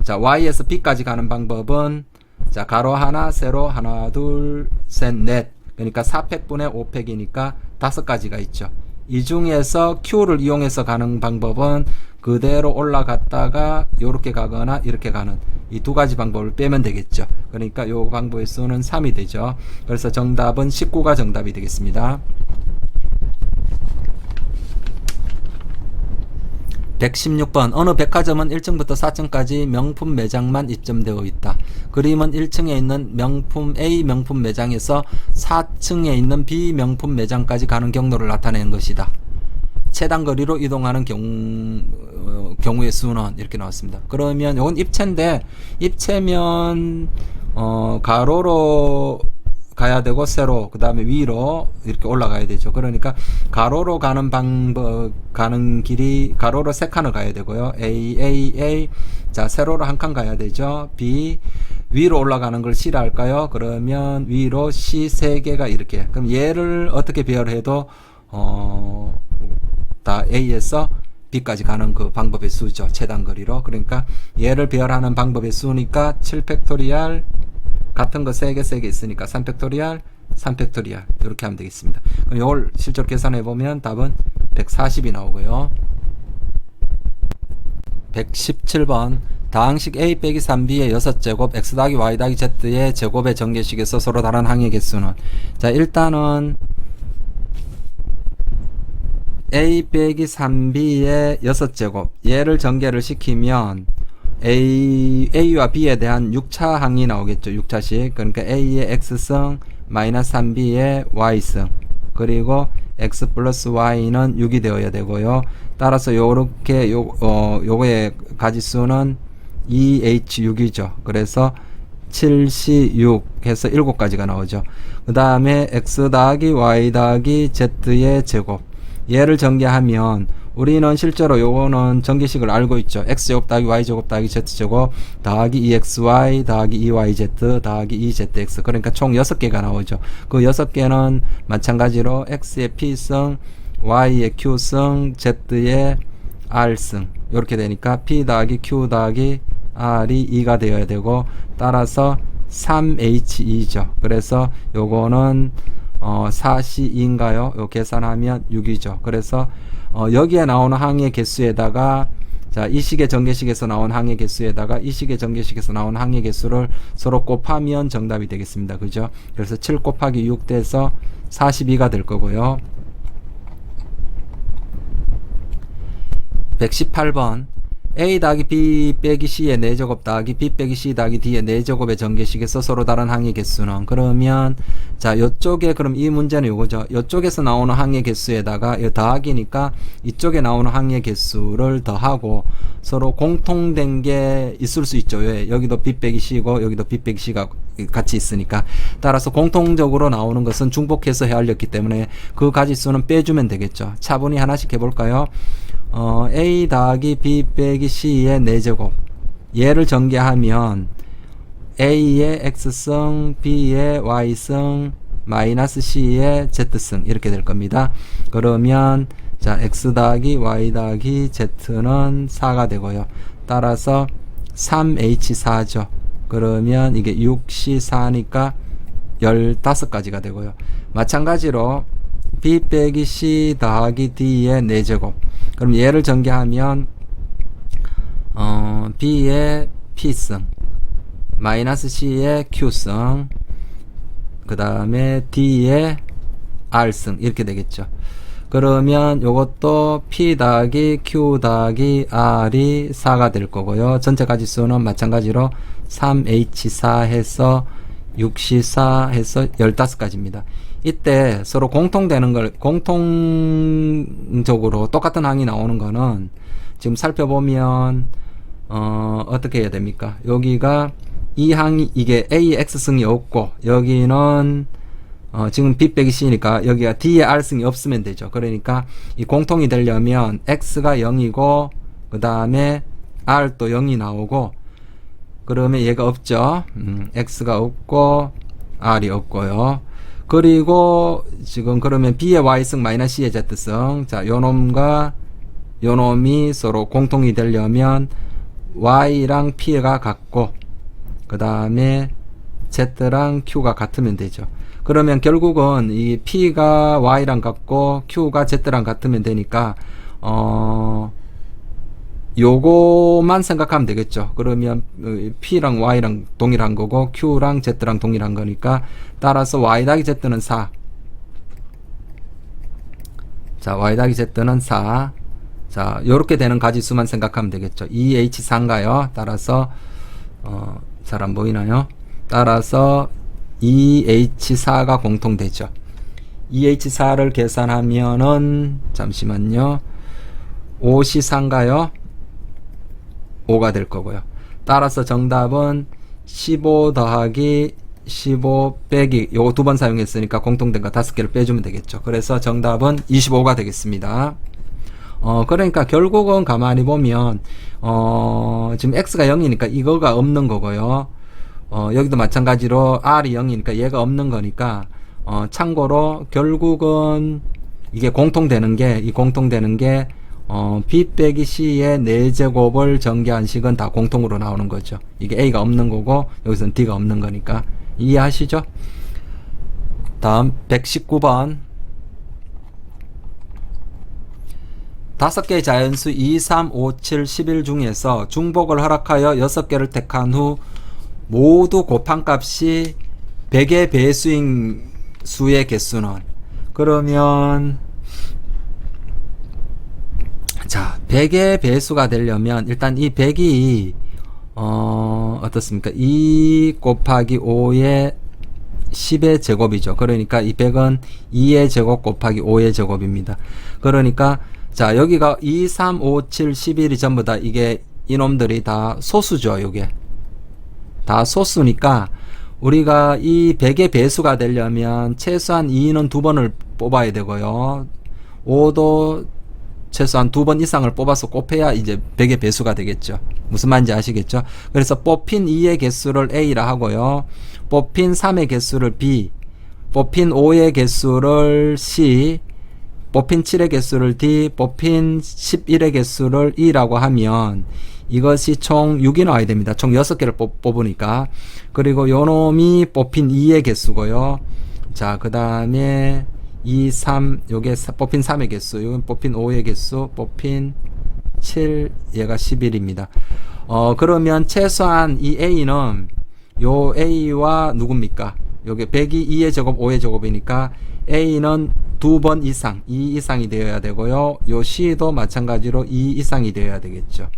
자, Y에서 B까지 가는 방법은, 자, 가로 하나, 세로 하나, 둘, 셋, 넷. 그러니까 4팩분의 5팩이니까 5가지가 있죠. 이 중에서 Q를 이용해서 가는 방법은 그대로 올라갔다가 이렇게 가거나 이렇게 가는 이 두 가지 방법을 빼면 되겠죠. 그러니까 이 방법의 수는 3이 되죠. 그래서 정답은 19가 정답이 되겠습니다. 116번 어느 백화점은 1층부터 4층까지 명품 매장만 입점되어 있다. 그림은 1층에 있는 명품 A 명품 매장에서 4층에 있는 B 명품 매장까지 가는 경로를 나타내는 것이다. 최단 거리로 이동하는 경우의 수는 이렇게 나왔습니다. 그러면 이건 입체인데, 입체면 가로로 가야 되고 세로, 그 다음에 위로 이렇게 올라가야 되죠. 그러니까 가로로 가는 방법, 가는 길이 가로로 3칸을 가야 되고요. A. 자, 세로로 한 칸 가야 되죠. B. 위로 올라가는 걸 C라 할까요? 그러면 위로 C 3개가 이렇게. 그럼 얘를 어떻게 배열해도 다 A에서 B까지 가는 그 방법의 수죠. 최단 거리로. 그러니까 얘를 배열하는 방법의 수니까 7팩토리얼, 같은 거 3개 있으니까 3팩토리얼, 3팩토리얼 이렇게 하면 되겠습니다. 그럼 이걸 실제로 계산해 보면 답은 140이 나오고요. 117번 다항식 A 빼기 3B의 6제곱 X 더하기 Y 더하기 Z의 제곱의 전개식에서 서로 다른 항의 개수는, 자, 일단은 A 빼기 3B의 6제곱 얘를 전개를 시키면 A와 B에 대한 6차 항이 나오겠죠. 6차식. 그러니까 A의 X승 마이너스 3B의 Y승, 그리고 X 플러스 Y는 6이 되어야 되고요. 따라서 요렇게 요거의 가지수는 2H6이죠. 그래서 7C6 해서 7가지가 나오죠. 그 다음에 X 더하기 Y 더하기 Z의 제곱 얘를 전개하면 우리는 실제로 요거는 전개식을 알고 있죠. X제곱 더하기 Y제곱 더하기 Z제곱 더하기 2XY 더하기 2YZ 더하기 2ZX. 그러니까 총 6개가 나오죠. 그 6개는 마찬가지로 X의 P승, Y의 Q승, Z의 R승 이렇게 되니까 P 더하기 Q 더하기 R이 2가 되어야 되고, 따라서 3H2죠. 그래서 요거는 4C2인가요? 요 계산하면 6이죠. 그래서 여기에 나오는 항의 개수에다가, 자, 이 식의 전개식에서 나온 항의 개수에다가 이 식의 전개식에서 나온 항의 개수를 서로 곱하면 정답이 되겠습니다. 그죠? 그래서 7 곱하기 6 돼서 42가 될 거고요. 118번 A 더하기 B 빼기 C의 4제곱 더하기 B 빼기 C 더하기 D의 4제곱의 전개식에서 서로 다른 항의 개수는, 그러면 자, 요쪽에 그럼 이 문제는 요거죠. 요쪽에서 나오는 항의 개수에다가 이 더하기니까 이쪽에 나오는 항의 개수를 더하고 서로 공통된 게 있을 수 있죠. 왜? 여기도 B 빼기 C고 여기도 B 빼기 C가 같이 있으니까. 따라서 공통적으로 나오는 것은 중복해서 헤아렸기 때문에 그 가지수는 빼주면 되겠죠. 차분히 하나씩 해볼까요? A 더하기 B 빼기 C의 4제곱 얘를 전개하면 A의 X승, B의 Y승, 마이너스 C의 Z승 이렇게 될 겁니다. 그러면 자 X 더하기 Y 더하기 Z는 4가 되고요. 따라서 3H4죠. 그러면 이게 6C4니까 15가지가 되고요. 마찬가지로 B 빼기 C 더하기 D의 4제곱. 그럼 얘를 전개하면 B의 P승, 마이너스 C의 Q승, 그 다음에 D의 R승 이렇게 되겠죠. 그러면 요것도 P 더하기 Q 더하기 R이 4가 될 거고요. 전체 가지수는 마찬가지로 3H4 해서 6C4 해서 15가지입니다. 이때 서로 공통되는 걸, 공통적으로 똑같은 항이 나오는 거는 지금 살펴보면 어떻게 해야 됩니까? 여기가 이 항이 이게 A X승이 없고 여기는 지금 B 빼기 C니까 여기가 D의 R승이 없으면 되죠. 그러니까 이 공통이 되려면 X가 0이고 그 다음에 R도 0이 나오고 그러면 얘가 없죠. X가 없고 R이 없고요. 그리고 지금 그러면 B의 Y승 마이너스 C의 Z승, 자 요놈과 요놈이 서로 공통이 되려면 Y랑 P가 같고 그 다음에 Z랑 Q가 같으면 되죠. 그러면 결국은 이 P가 Y랑 같고 Q가 Z랑 같으면 되니까 요거만 생각하면 되겠죠. 그러면 P랑 Y랑 동일한 거고 Q랑 Z랑 동일한 거니까 따라서 Y 더하기 Z는 4. 자, Y 더하기 Z는 4. 자, 요렇게 되는 가지수만 생각하면 되겠죠. 2H4인가요? 따라서 잘 안 보이나요? 따라서 2H4가 공통되죠. 2H4를 계산하면은 잠시만요. 5C4인가요? 5가 될 거고요. 따라서 정답은 15 더하기 15 빼기 요거 두 번 사용했으니까 공통된 거 5개를 빼주면 되겠죠. 그래서 정답은 25가 되겠습니다. 그러니까 결국은 가만히 보면 지금 X가 0이니까 이거가 없는 거고요. 여기도 마찬가지로 R이 0이니까 얘가 없는 거니까 참고로 결국은 이게 공통되는 게 B 빼기 C의 4제곱을 전개한 식은 다 공통으로 나오는 거죠. 이게 A가 없는 거고 여기서는 D가 없는 거니까 이해하시죠? 다음 119번 5개의 자연수 2, 3, 5, 7, 11 중에서 중복을 허락하여 6개를 택한 후 모두 곱한 값이 100의 배수인 수의 개수는 그러면 자 100의 배수가 되려면 일단 이 100이 어떻습니까? 2 곱하기 5의 10의 제곱이죠. 그러니까 이 100은 2의 제곱 곱하기 5의 제곱입니다. 그러니까 자 여기가 2, 3, 5, 7, 11이 전부 다 이게 이놈들이 다 소수죠. 요게 다 소수니까 우리가 이 100의 배수가 되려면 최소한 2는 2번을 뽑아야 되고요. 5도 최소한 2번 이상을 뽑아서 곱해야 이제 100의 배수가 되겠죠. 무슨 말인지 아시겠죠? 그래서 뽑힌 2의 개수를 A라 하고요. 뽑힌 3의 개수를 B, 뽑힌 5의 개수를 C, 뽑힌 7의 개수를 D, 뽑힌 11의 개수를 E라고 하면 이것이 총 6이 나와야 됩니다. 총 6개를 뽑으니까. 그리고 요놈이 뽑힌 2의 개수고요. 자, 그 다음에 2, 3, 요게 뽑힌 3의 개수, 요건 뽑힌 5의 개수, 뽑힌 7, 얘가 11입니다. 그러면 최소한 이 A는 요 A와 누굽니까? 요게 100이 2의 제곱, 5의 제곱이니까 A는 2번 이상, 2 이상이 되어야 되고요. 요 C도 마찬가지로 2 이상이 되어야 되겠죠.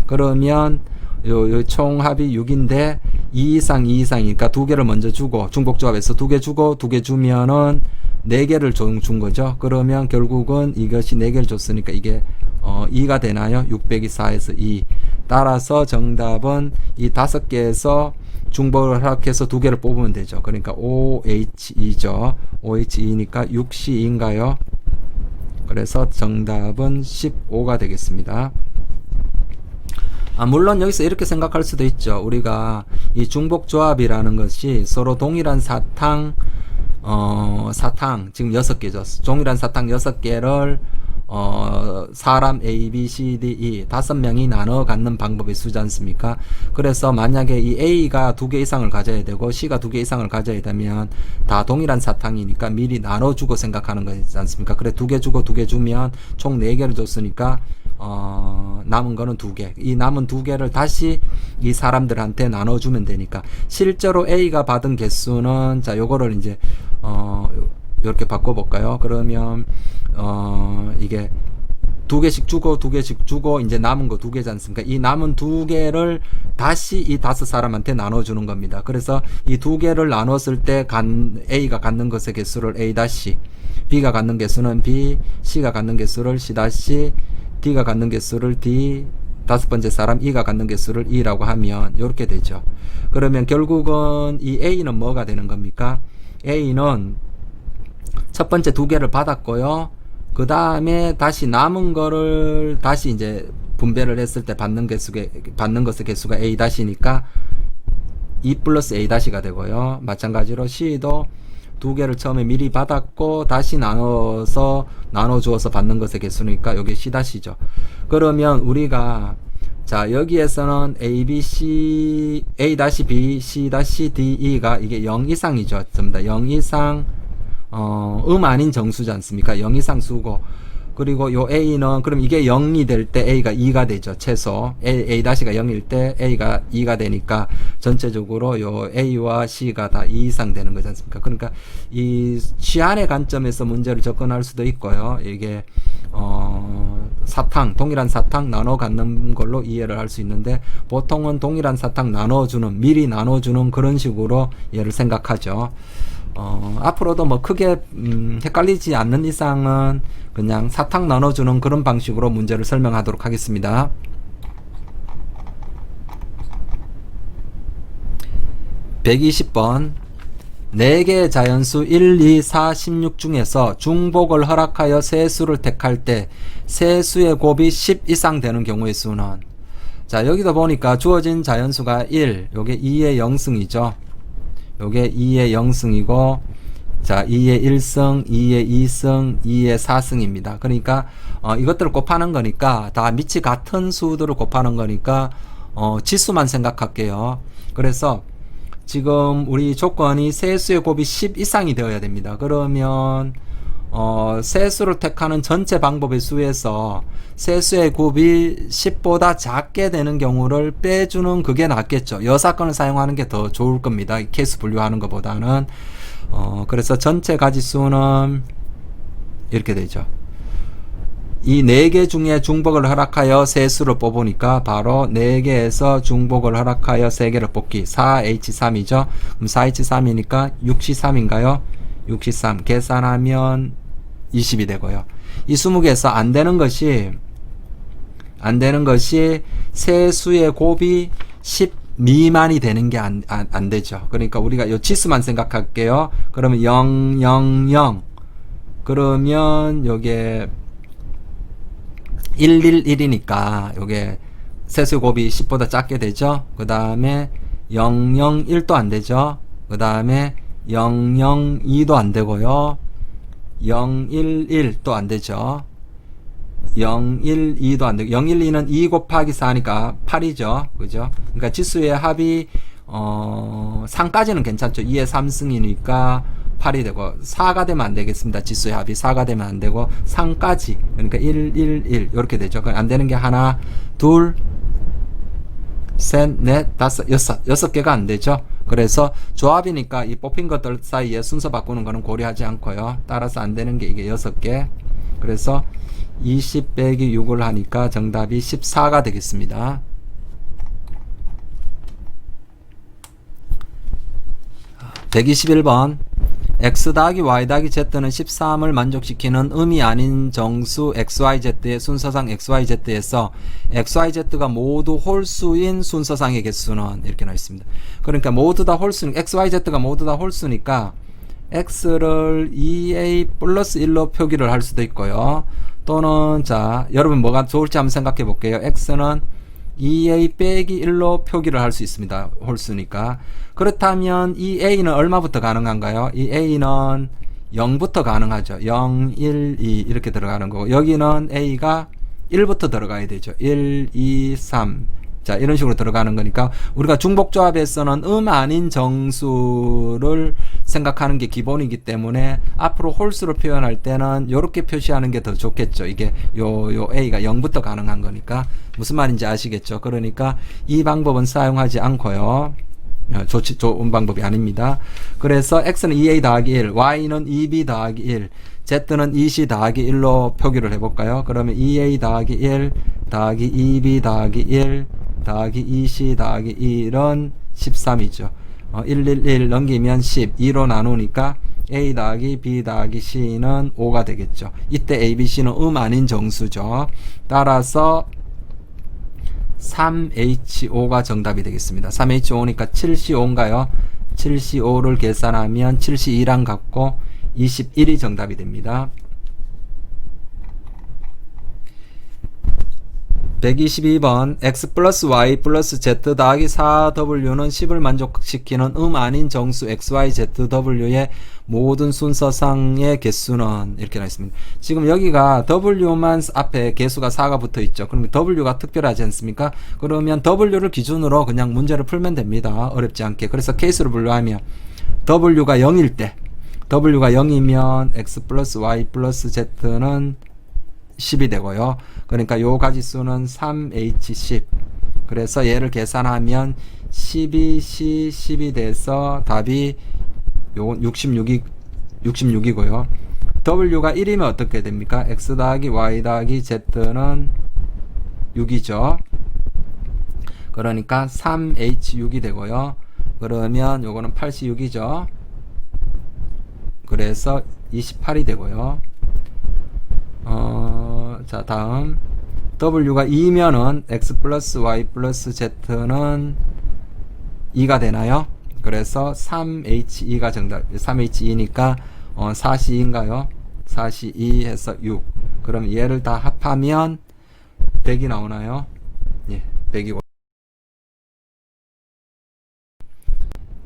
그러면 요 총합이 6인데 2 이상, 2 이상이니까 2개를 먼저 주고 중복조합에서 2개 주고 2개 주면은 4개를 준 거죠. 그러면 결국은 이것이 4개를 줬으니까 이게 2가 되나요? 6 빼기 4에서 2. 따라서 정답은 이 5개에서 중복을 허락해서 2개를 뽑으면 되죠. 그러니까 OH2죠. OH2니까 6C2인가요? 그래서 정답은 15가 되겠습니다. 물론 여기서 이렇게 생각할 수도 있죠. 우리가 이 중복조합이라는 것이 서로 동일한 사탕, 지금 6개죠. 동일한 사탕 6개를 사람 A, B, C, D, E 5명이 나눠 갖는 방법이 쓰지 않습니까? 그래서 만약에 이 A가 2개 이상을 가져야 되고 C가 2개 이상을 가져야 되면 다 동일한 사탕이니까 미리 나눠주고 생각하는 거지 않습니까? 그래 2개 주고 2개 주면 총 4개를 줬으니까 남은 거는 2개. 이 남은 2개를 다시 이 사람들한테 나눠주면 되니까 실제로 A가 받은 개수는 자 요거를 이제 이렇게 바꿔볼까요? 그러면 이게 2개씩 주고 2개씩 주고 이제 남은 거 2개지 않습니까? 이 남은 2개를 다시 이 5사람한테 나눠주는 겁니다. 그래서 이 2개를 나눴을 때 A가 갖는 것의 개수를 A 다시, B가 갖는 개수는 B, C가 갖는 개수를 C 다시, D가 갖는 개수를 D, 5번째 사람 E가 갖는 개수를 E라고 하면 이렇게 되죠. 그러면 결국은 이 A는 뭐가 되는 겁니까? A는 첫 번째 2개를 받았고요. 그 다음에 다시 남은 거를 다시 이제 분배를 했을 때 받는 것의 개수가 A 다시니까 E 플러스 A 다시가 되고요. 마찬가지로 C도 2개를 처음에 미리 받았고 다시 나눠주어서 받는 것의 개수니까 여기 C 다시죠. 그러면 우리가 자 여기에서는 A, B, C, A 다시 B, C 다시 D, E가 이게 0 이상이죠. 전부 다 0 이상 아닌 정수지 않습니까? 0 이상 수고. 그리고 요 A는 그럼 이게 0이 될 때 A가 2가 되죠. 최소 A-가 0일 때 A가 2가 되니까 전체적으로 요 A와 C가 다 2 이상 되는 거지 않습니까? 그러니까 이 시한의 관점에서 문제를 접근할 수도 있고요. 이게 동일한 사탕 나눠 갖는 걸로 이해를 할 수 있는데 보통은 동일한 사탕 미리 나눠주는 그런 식으로 얘를 생각하죠. 앞으로도 뭐 크게 헷갈리지 않는 이상은 그냥 사탕 나눠주는 그런 방식으로 문제를 설명하도록 하겠습니다. 120번 4개의 자연수 1, 2, 4, 16 중에서 중복을 허락하여 세수를 택할 때 세수의 곱이 10 이상 되는 경우의 수는 자 여기도 보니까 주어진 자연수가 1 요게 2의 0승이죠. 요게 2의 0승이고 자 2의 1승 2의 2승 2의 4승입니다. 그러니까 이것들을 곱하는 거니까 다 밑이 같은 수들을 곱하는 거니까 지수만 생각할게요. 그래서 지금 우리 조건이 세수의 곱이 10 이상이 되어야 됩니다. 그러면 세수를 택하는 전체 방법의 수에서 세수의 곱이 10보다 작게 되는 경우를 빼주는 그게 낫겠죠. 여사건을 사용하는 게 더 좋을 겁니다. 케이스 분류하는 것보다는. 그래서 전체 가지수는 이렇게 되죠. 이 4개 중에 중복을 허락하여 세수를 뽑으니까 바로 4개에서 중복을 허락하여 3개를 뽑기 4H3이죠. 그럼 4H3이니까 63인가요? 63 계산하면 20이 되고요. 이 20개에서 안 되는 것이 세수의 곱이 10 미만이 되는 게 안 되죠. 그러니까 우리가 이 지수만 생각할게요. 그러면 0, 0, 0 그러면 요게 1, 1, 1이니까 요게 세수의 곱이 10보다 작게 되죠. 그 다음에 0, 0, 1도 안 되죠. 그 다음에 0, 0, 2도 안 되고요. 0, 1, 1도 안 되죠. 0, 1, 2도 안 되고 0, 1, 2는 2 곱하기 4니까 8이죠. 그죠? 그러니까 지수의 합이 3까지는 괜찮죠. 2의 3승이니까 8이 되고 4가 되면 안 되겠습니다. 지수의 합이 4가 되면 안 되고 3까지 그러니까 1, 1, 1 이렇게 되죠. 안 되는 게 하나, 둘, 셋, 넷, 다섯, 여섯 개가 안 되죠. 그래서 조합이니까 이 뽑힌 것들 사이에 순서 바꾸는 거는 고려하지 않고요. 따라서 안 되는 게 이게 6개. 그래서 20 빼기 6을 하니까 정답이 14가 되겠습니다. 121번 x 더하기 y 더하기 z는 13을 만족시키는 음이 아닌 정수 xyz의 순서상 xyz에서 xyz가 모두 홀수인 순서상의 개수는 이렇게 나와 있습니다. 그러니까 모두 다 홀수는 xyz가 모두 다 홀수니까 x를 2a 플러스 1로 표기를 할 수도 있고요. 또는 자 여러분 뭐가 좋을지 한번 생각해 볼게요. x는 2a 빼기 1로 표기를 할 수 있습니다. 홀수니까. 그렇다면 이 a는 얼마부터 가능한가요? 이 a는 0부터 가능하죠. 0, 1, 2 이렇게 들어가는 거고, 여기는 a가 1부터 들어가야 되죠. 1, 2, 3. 자, 이런 식으로 들어가는 거니까 우리가 중복조합에서는 아닌 정수를 생각하는 게 기본이기 때문에 앞으로 홀수로 표현할 때는 이렇게 표시하는 게 더 좋겠죠. 이게 요 A가 0부터 가능한 거니까. 무슨 말인지 아시겠죠? 그러니까 이 방법은 사용하지 않고요. 좋은 방법이 아닙니다. 그래서 X는 2A 더하기 1, Y는 2B 더하기 1, Z는 2C 더하기 1로 표기를 해볼까요? 그러면 2A 더하기 1 더하기 2B 더하기 1 더하기 2C 더하기 1은 13이죠. 111 넘기면 10, 2로 나누니까 A 더하기 B 더하기 C는 5가 되겠죠. 이때 A, B, C는 아닌 정수죠. 따라서 3H5가 정답이 되겠습니다. 3H5니까 7C5인가요? 7C5를 계산하면 7C2랑 같고 21이 정답이 됩니다. 122번 x 플러스 y 플러스 z 더하기 4w는 10을 만족시키는 아닌 정수 xy zw의 모든 순서상의 개수는 이렇게 나와 있습니다. 지금 여기가 w만 앞에 개수가 4가 붙어 있죠. 그럼 w가 특별하지 않습니까? 그러면 w를 기준으로 그냥 문제를 풀면 됩니다. 어렵지 않게. 그래서 케이스로 분류하면 w가 0일 때, w가 0이면 x 플러스 y 플러스 z는 10이 되고요. 그러니까 요 가지수는 3H10. 그래서 얘를 계산하면 12C 10이 돼서 답이 요건 66이고요. W가 1이면 어떻게 됩니까? X 더하기 Y 더하기 Z는 6이죠. 그러니까 3H6이 되고요. 그러면 요거는 86이죠. 그래서 28이 되고요. 자, 다음 W가 2면은 X 플러스 Y 플러스 Z는 2가 되나요? 그래서 3H2가 정답. 3H2니까 4C2인가요? 4C2 해서 6. 그럼 얘를 다 합하면 100이 나오나요? 예, 100이고.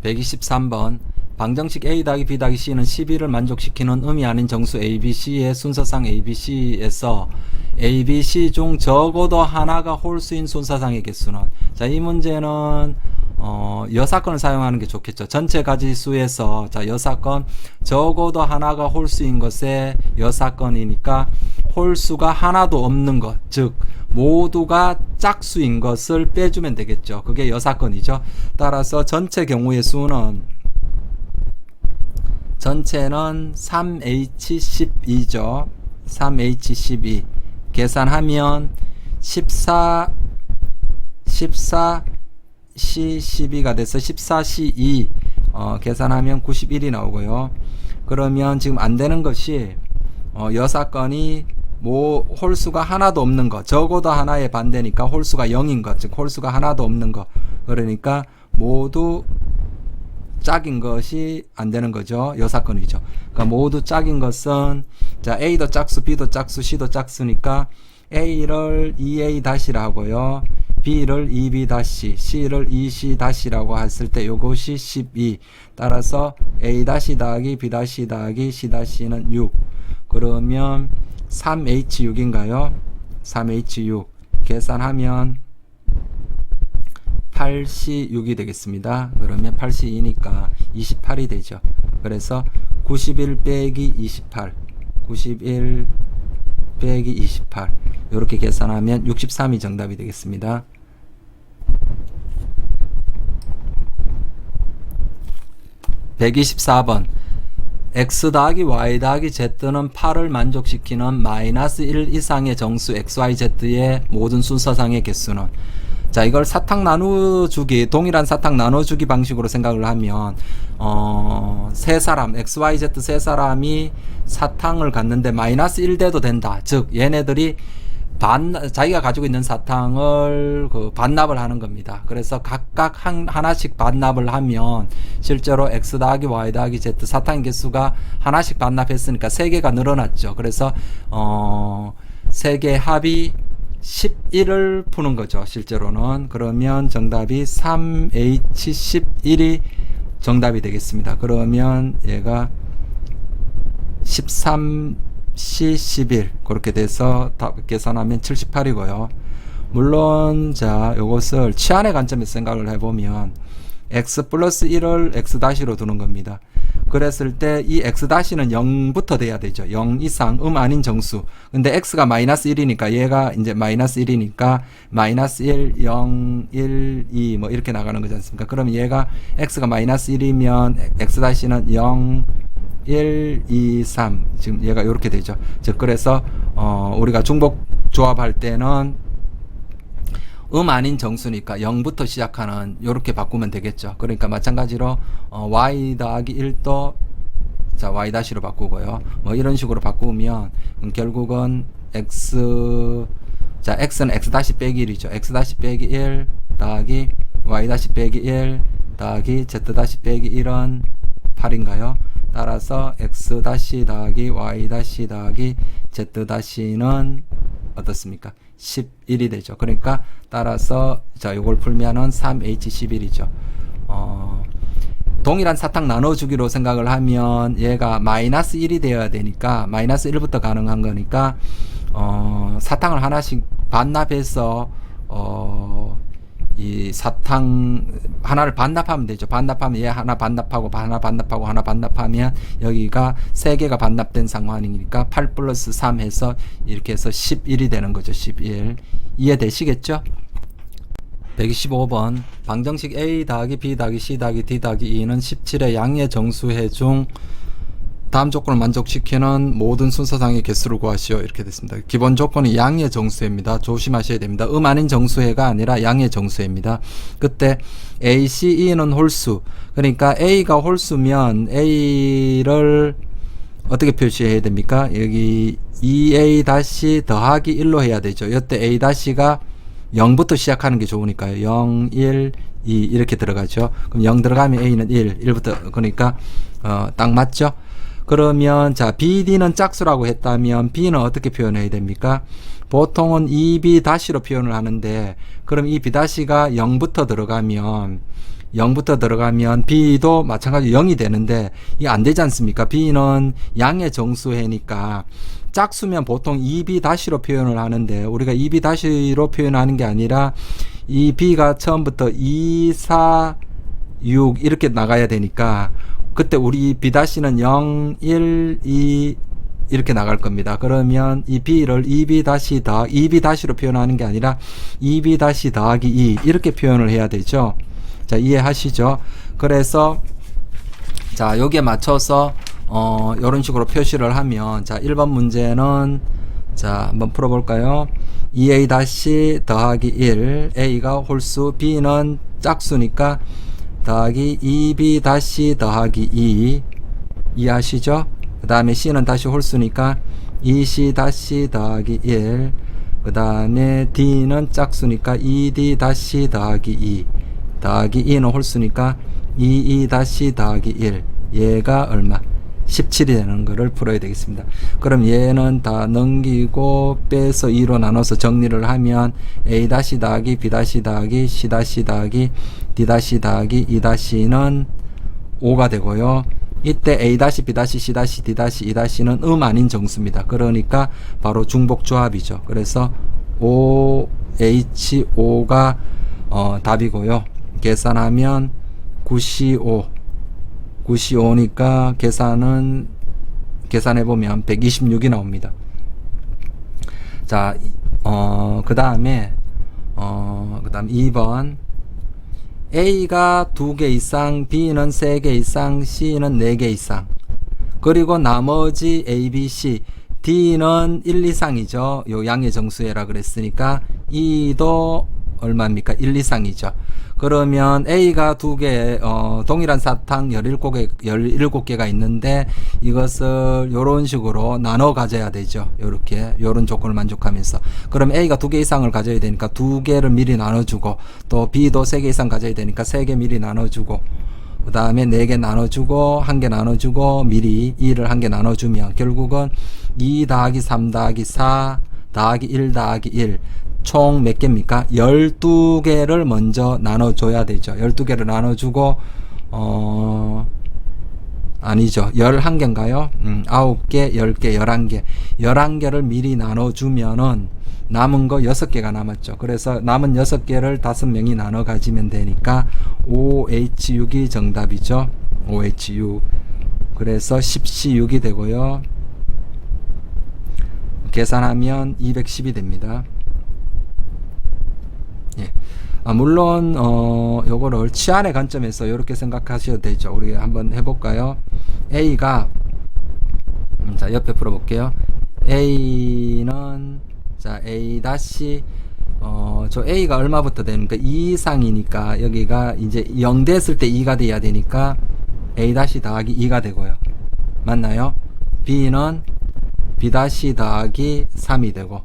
123번 방정식 A 더하기 B 더하기 C는 12를 만족시키는 음이 아닌 정수 ABC의 순서상 ABC에서 ABC 중 적어도 하나가 홀수인 순서상의 개수는, 자, 이 문제는 여사건을 사용하는 게 좋겠죠. 전체 가지수에서, 자, 여사건 적어도 하나가 홀수인 것에 여사건이니까 홀수가 하나도 없는 것, 즉 모두가 짝수인 것을 빼주면 되겠죠. 그게 여사건이죠. 따라서 전체 경우의 수는, 전체는 3H12죠. 3H12 계산하면 14C12가 돼서 14C2 계산하면 91이 나오고요. 그러면 지금 안 되는 것이 여사건이 홀수가 하나도 없는 것, 적어도 하나의 반대니까 홀수가 0인 것, 즉 홀수가 하나도 없는 것, 그러니까 모두 짝인 것이 안 되는 거죠. 여사건이죠. 그러니까 모두 짝인 것은, 자, A도 짝수, B도 짝수, C도 짝수니까 A를 2A 다시라고요. B를 2B 다시, C를 2C 다시라고 했을 때 요것이 12. 따라서 A 다시 더하기 B 다시 더하기 C 다시는 6. 그러면 3H6인가요? 3H6 계산하면 8C6이 되겠습니다. 그러면 8C2니까 28이 되죠. 그래서 91 빼기 28, 91 빼기 28 이렇게 계산하면 63이 정답이 되겠습니다. 124번 x 더하기 y 더하기 z는 8을 만족시키는 마이너스 1 이상의 정수 xyz의 모든 순서상의 개수는, 자, 이걸 사탕 나눠주기, 동일한 사탕 나눠주기 방식으로 생각을 하면 세 사람, XYZ 세 사람이 사탕을 갖는데 마이너스 1대도 된다. 즉 얘네들이 자기가 가지고 있는 사탕을 반납을 하는 겁니다. 그래서 각각 하나씩 반납을 하면 실제로 X 더하기 Y 더하기 Z 사탕 개수가 하나씩 반납했으니까 3개가 늘어났죠. 그래서 3개 합이 11을 푸는 거죠. 실제로는. 그러면 정답이 3H11이 정답이 되겠습니다. 그러면 얘가 13C11 그렇게 돼서 계산하면 78이고요. 물론 자 요것을 치안의 관점에서 생각을 해보면 x 플러스 1을 x 다시로 두는 겁니다. 그랬을 때 이 x 다시는 0부터 돼야 되죠. 0 이상 아닌 정수. 근데 x가 마이너스 1이니까 얘가 이제 마이너스 1이니까 마이너스 1, 0, 1, 2 뭐 이렇게 나가는 거지 않습니까? 그럼 얘가 x가 마이너스 1이면 x 다시는 0, 1, 2, 3 지금 얘가 이렇게 되죠. 즉 그래서 우리가 중복 조합할 때는 아닌 정수니까 0부터 시작하는 요렇게 바꾸면 되겠죠. 그러니까 마찬가지로 y 더하기 1도 자 y 다시로 바꾸고요. 뭐 이런 식으로 바꾸면 결국은 x는 x 다시 빼기 1이죠. x 다시 빼기 1 더하기 y 다시 빼기 1 더하기 z 다시 빼기 1은 8인가요? 따라서 x 다시 더하기 y 다시 더하기 z 다시는 어떻습니까? 11이 되죠. 그러니까 따라서 자 요걸 풀면은 3H11이죠. 동일한 사탕 나눠주기로 생각을 하면 얘가 마이너스 1이 되어야 되니까 마이너스 1부터 가능한 거니까 사탕을 하나씩 반납해서 이 사탕 하나를 반납하면 되죠. 반납하면 얘 하나 반납하고 하나 반납하고 하나 반납하면 여기가 3개가 반납된 상황이니까 8 플러스 3 해서 이렇게 해서 11이 되는 거죠. 11 이해되시겠죠? 125번 방정식 A 더하기 B 더하기 C 더하기 D 더하기 E는 17의 양의 정수해 중 다음 조건을 만족시키는 모든 순서상의 개수를 구하시오. 이렇게 됐습니다. 기본 조건이 양의 정수해입니다. 조심하셔야 됩니다. 아닌 정수해가 아니라 양의 정수해입니다. 그때 A, C, E는 홀수. 그러니까 A가 홀수면 A를 어떻게 표시해야 됩니까? 여기 2A 다시 더하기 1로 해야 되죠. 이때 A 다시가 0부터 시작하는 게 좋으니까요. 0, 1, 2 이렇게 들어가죠. 그럼 0 들어가면 A는 1, 1부터 그러니까 딱 맞죠? 그러면 자 BD는 짝수라고 했다면 B는 어떻게 표현해야 됩니까? 보통은 2B 다시로 표현을 하는데 그럼 이 B 다시가 0부터 들어가면 B도 마찬가지로 0이 되는데 이게 안 되지 않습니까? B는 양의 정수해니까 짝수면 보통 2B 다시로 표현을 하는데 우리가 2B 다시로 표현하는 게 아니라 이 B가 처음부터 2, 4, 6 이렇게 나가야 되니까 그때 우리 B-는 0, 1, 2 이렇게 나갈 겁니다. 그러면 이 B를 2B-로 표현하는 게 아니라 2B- 더하기 2 이렇게 표현을 해야 되죠. 자, 이해하시죠? 그래서 자, 여기에 맞춰서 이런 식으로 표시를 하면 자, 1번 문제는 자, 한번 풀어 볼까요? 2A- 더하기 1 A가 홀수 B는 짝수니까 더하기 2B- 더하기 2 이해하시죠? 그 다음에 C는 다시 홀수니까 2C- 더하기 1 그 다음에 D는 짝수니까 2D- 더하기 2 더하기 2는 홀수니까 2E- 더하기 1 얘가 얼마? 17이 되는 거를 풀어야 되겠습니다. 그럼 얘는 다 넘기고 빼서 2로 나눠서 정리를 하면 A- 더하기 B- 더하기 C- 더하기 D- 더하기 E- 는 5가 되고요. 이때 A- B- C- D- E- 는 아닌 정수입니다. 그러니까 바로 중복조합이죠. 그래서 OH5가 답이고요. 계산하면 95니까 계산해보면 126이 나옵니다. 자, 그 다음에 2번 A가 2개 이상, B는 3개 이상, C는 4개 이상. 그리고 나머지 A, B, C, D는 1 이상이죠. 요 양의 정수해라 그랬으니까 E도 얼마입니까? 1 이상이죠. 그러면 A가 2개, 동일한 사탕 17개가 있는데 이것을 요런 식으로 나눠 가져야 되죠. 요렇게, 요런 조건을 만족하면서. 그럼 A가 2개 이상을 가져야 되니까 2개를 미리 나눠주고, 또 B도 3개 이상 가져야 되니까 3개 미리 나눠주고, 그 다음에 4개 나눠주고, 1개 나눠주고, 미리 2를 1개 나눠주면 결국은 2 더하기 3 더하기 4 더하기 1 더하기 1 총 몇 개입니까? 12개를 먼저 나눠줘야 되죠. 12개를 나눠주고, 아니죠. 11개인가요? 9개, 10개, 11개. 11개를 미리 나눠주면은 남은 거 6개가 남았죠. 그래서 남은 6개를 5명이 나눠 가지면 되니까 OH6이 정답이죠. OH6. 그래서 10C6이 되고요. 계산하면 210이 됩니다. 예. 물론 요거를 치안의 관점에서 이렇게 생각하셔도 되죠. 우리 한번 해볼까요? A가 자 옆에 풀어볼게요. A는 자 A 다시 저 A가 얼마부터 되니까 2 이상이니까 여기가 이제 0 됐을 때 2가 돼야 되니까 A 다시 더하기 2가 되고요. 맞나요? B는 B 다시 더하기 3이 되고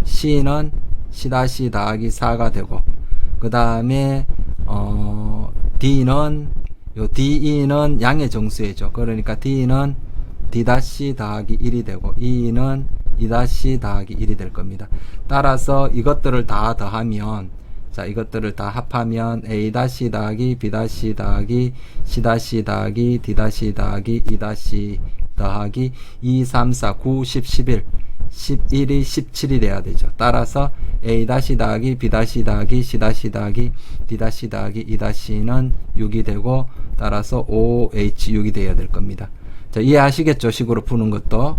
C는 C 다시 더하기 4가 되고 그 다음에 D는 요 DE는 양의 정수이죠. 그러니까 D는 D 다시 더하기 1이 되고 E는 E 다시 더하기 1이 될 겁니다. 따라서 이것들을 다 더하면 자 이것들을 다 합하면 A 다시 더하기 B 다시 더하기 C 다시 더하기 D 다시 더하기 E 다시 더하기 2, 3, 4, 9, 10, 11 11이 17이 돼야 되죠. 따라서 A 다시 더하기 B 다시 더하기 C 다시 더하기 D 다시 더하기 E 다시는 6이 되고 따라서 OH6이 돼야 될 겁니다. 자, 이해하시겠죠? 식으로 푸는 것도.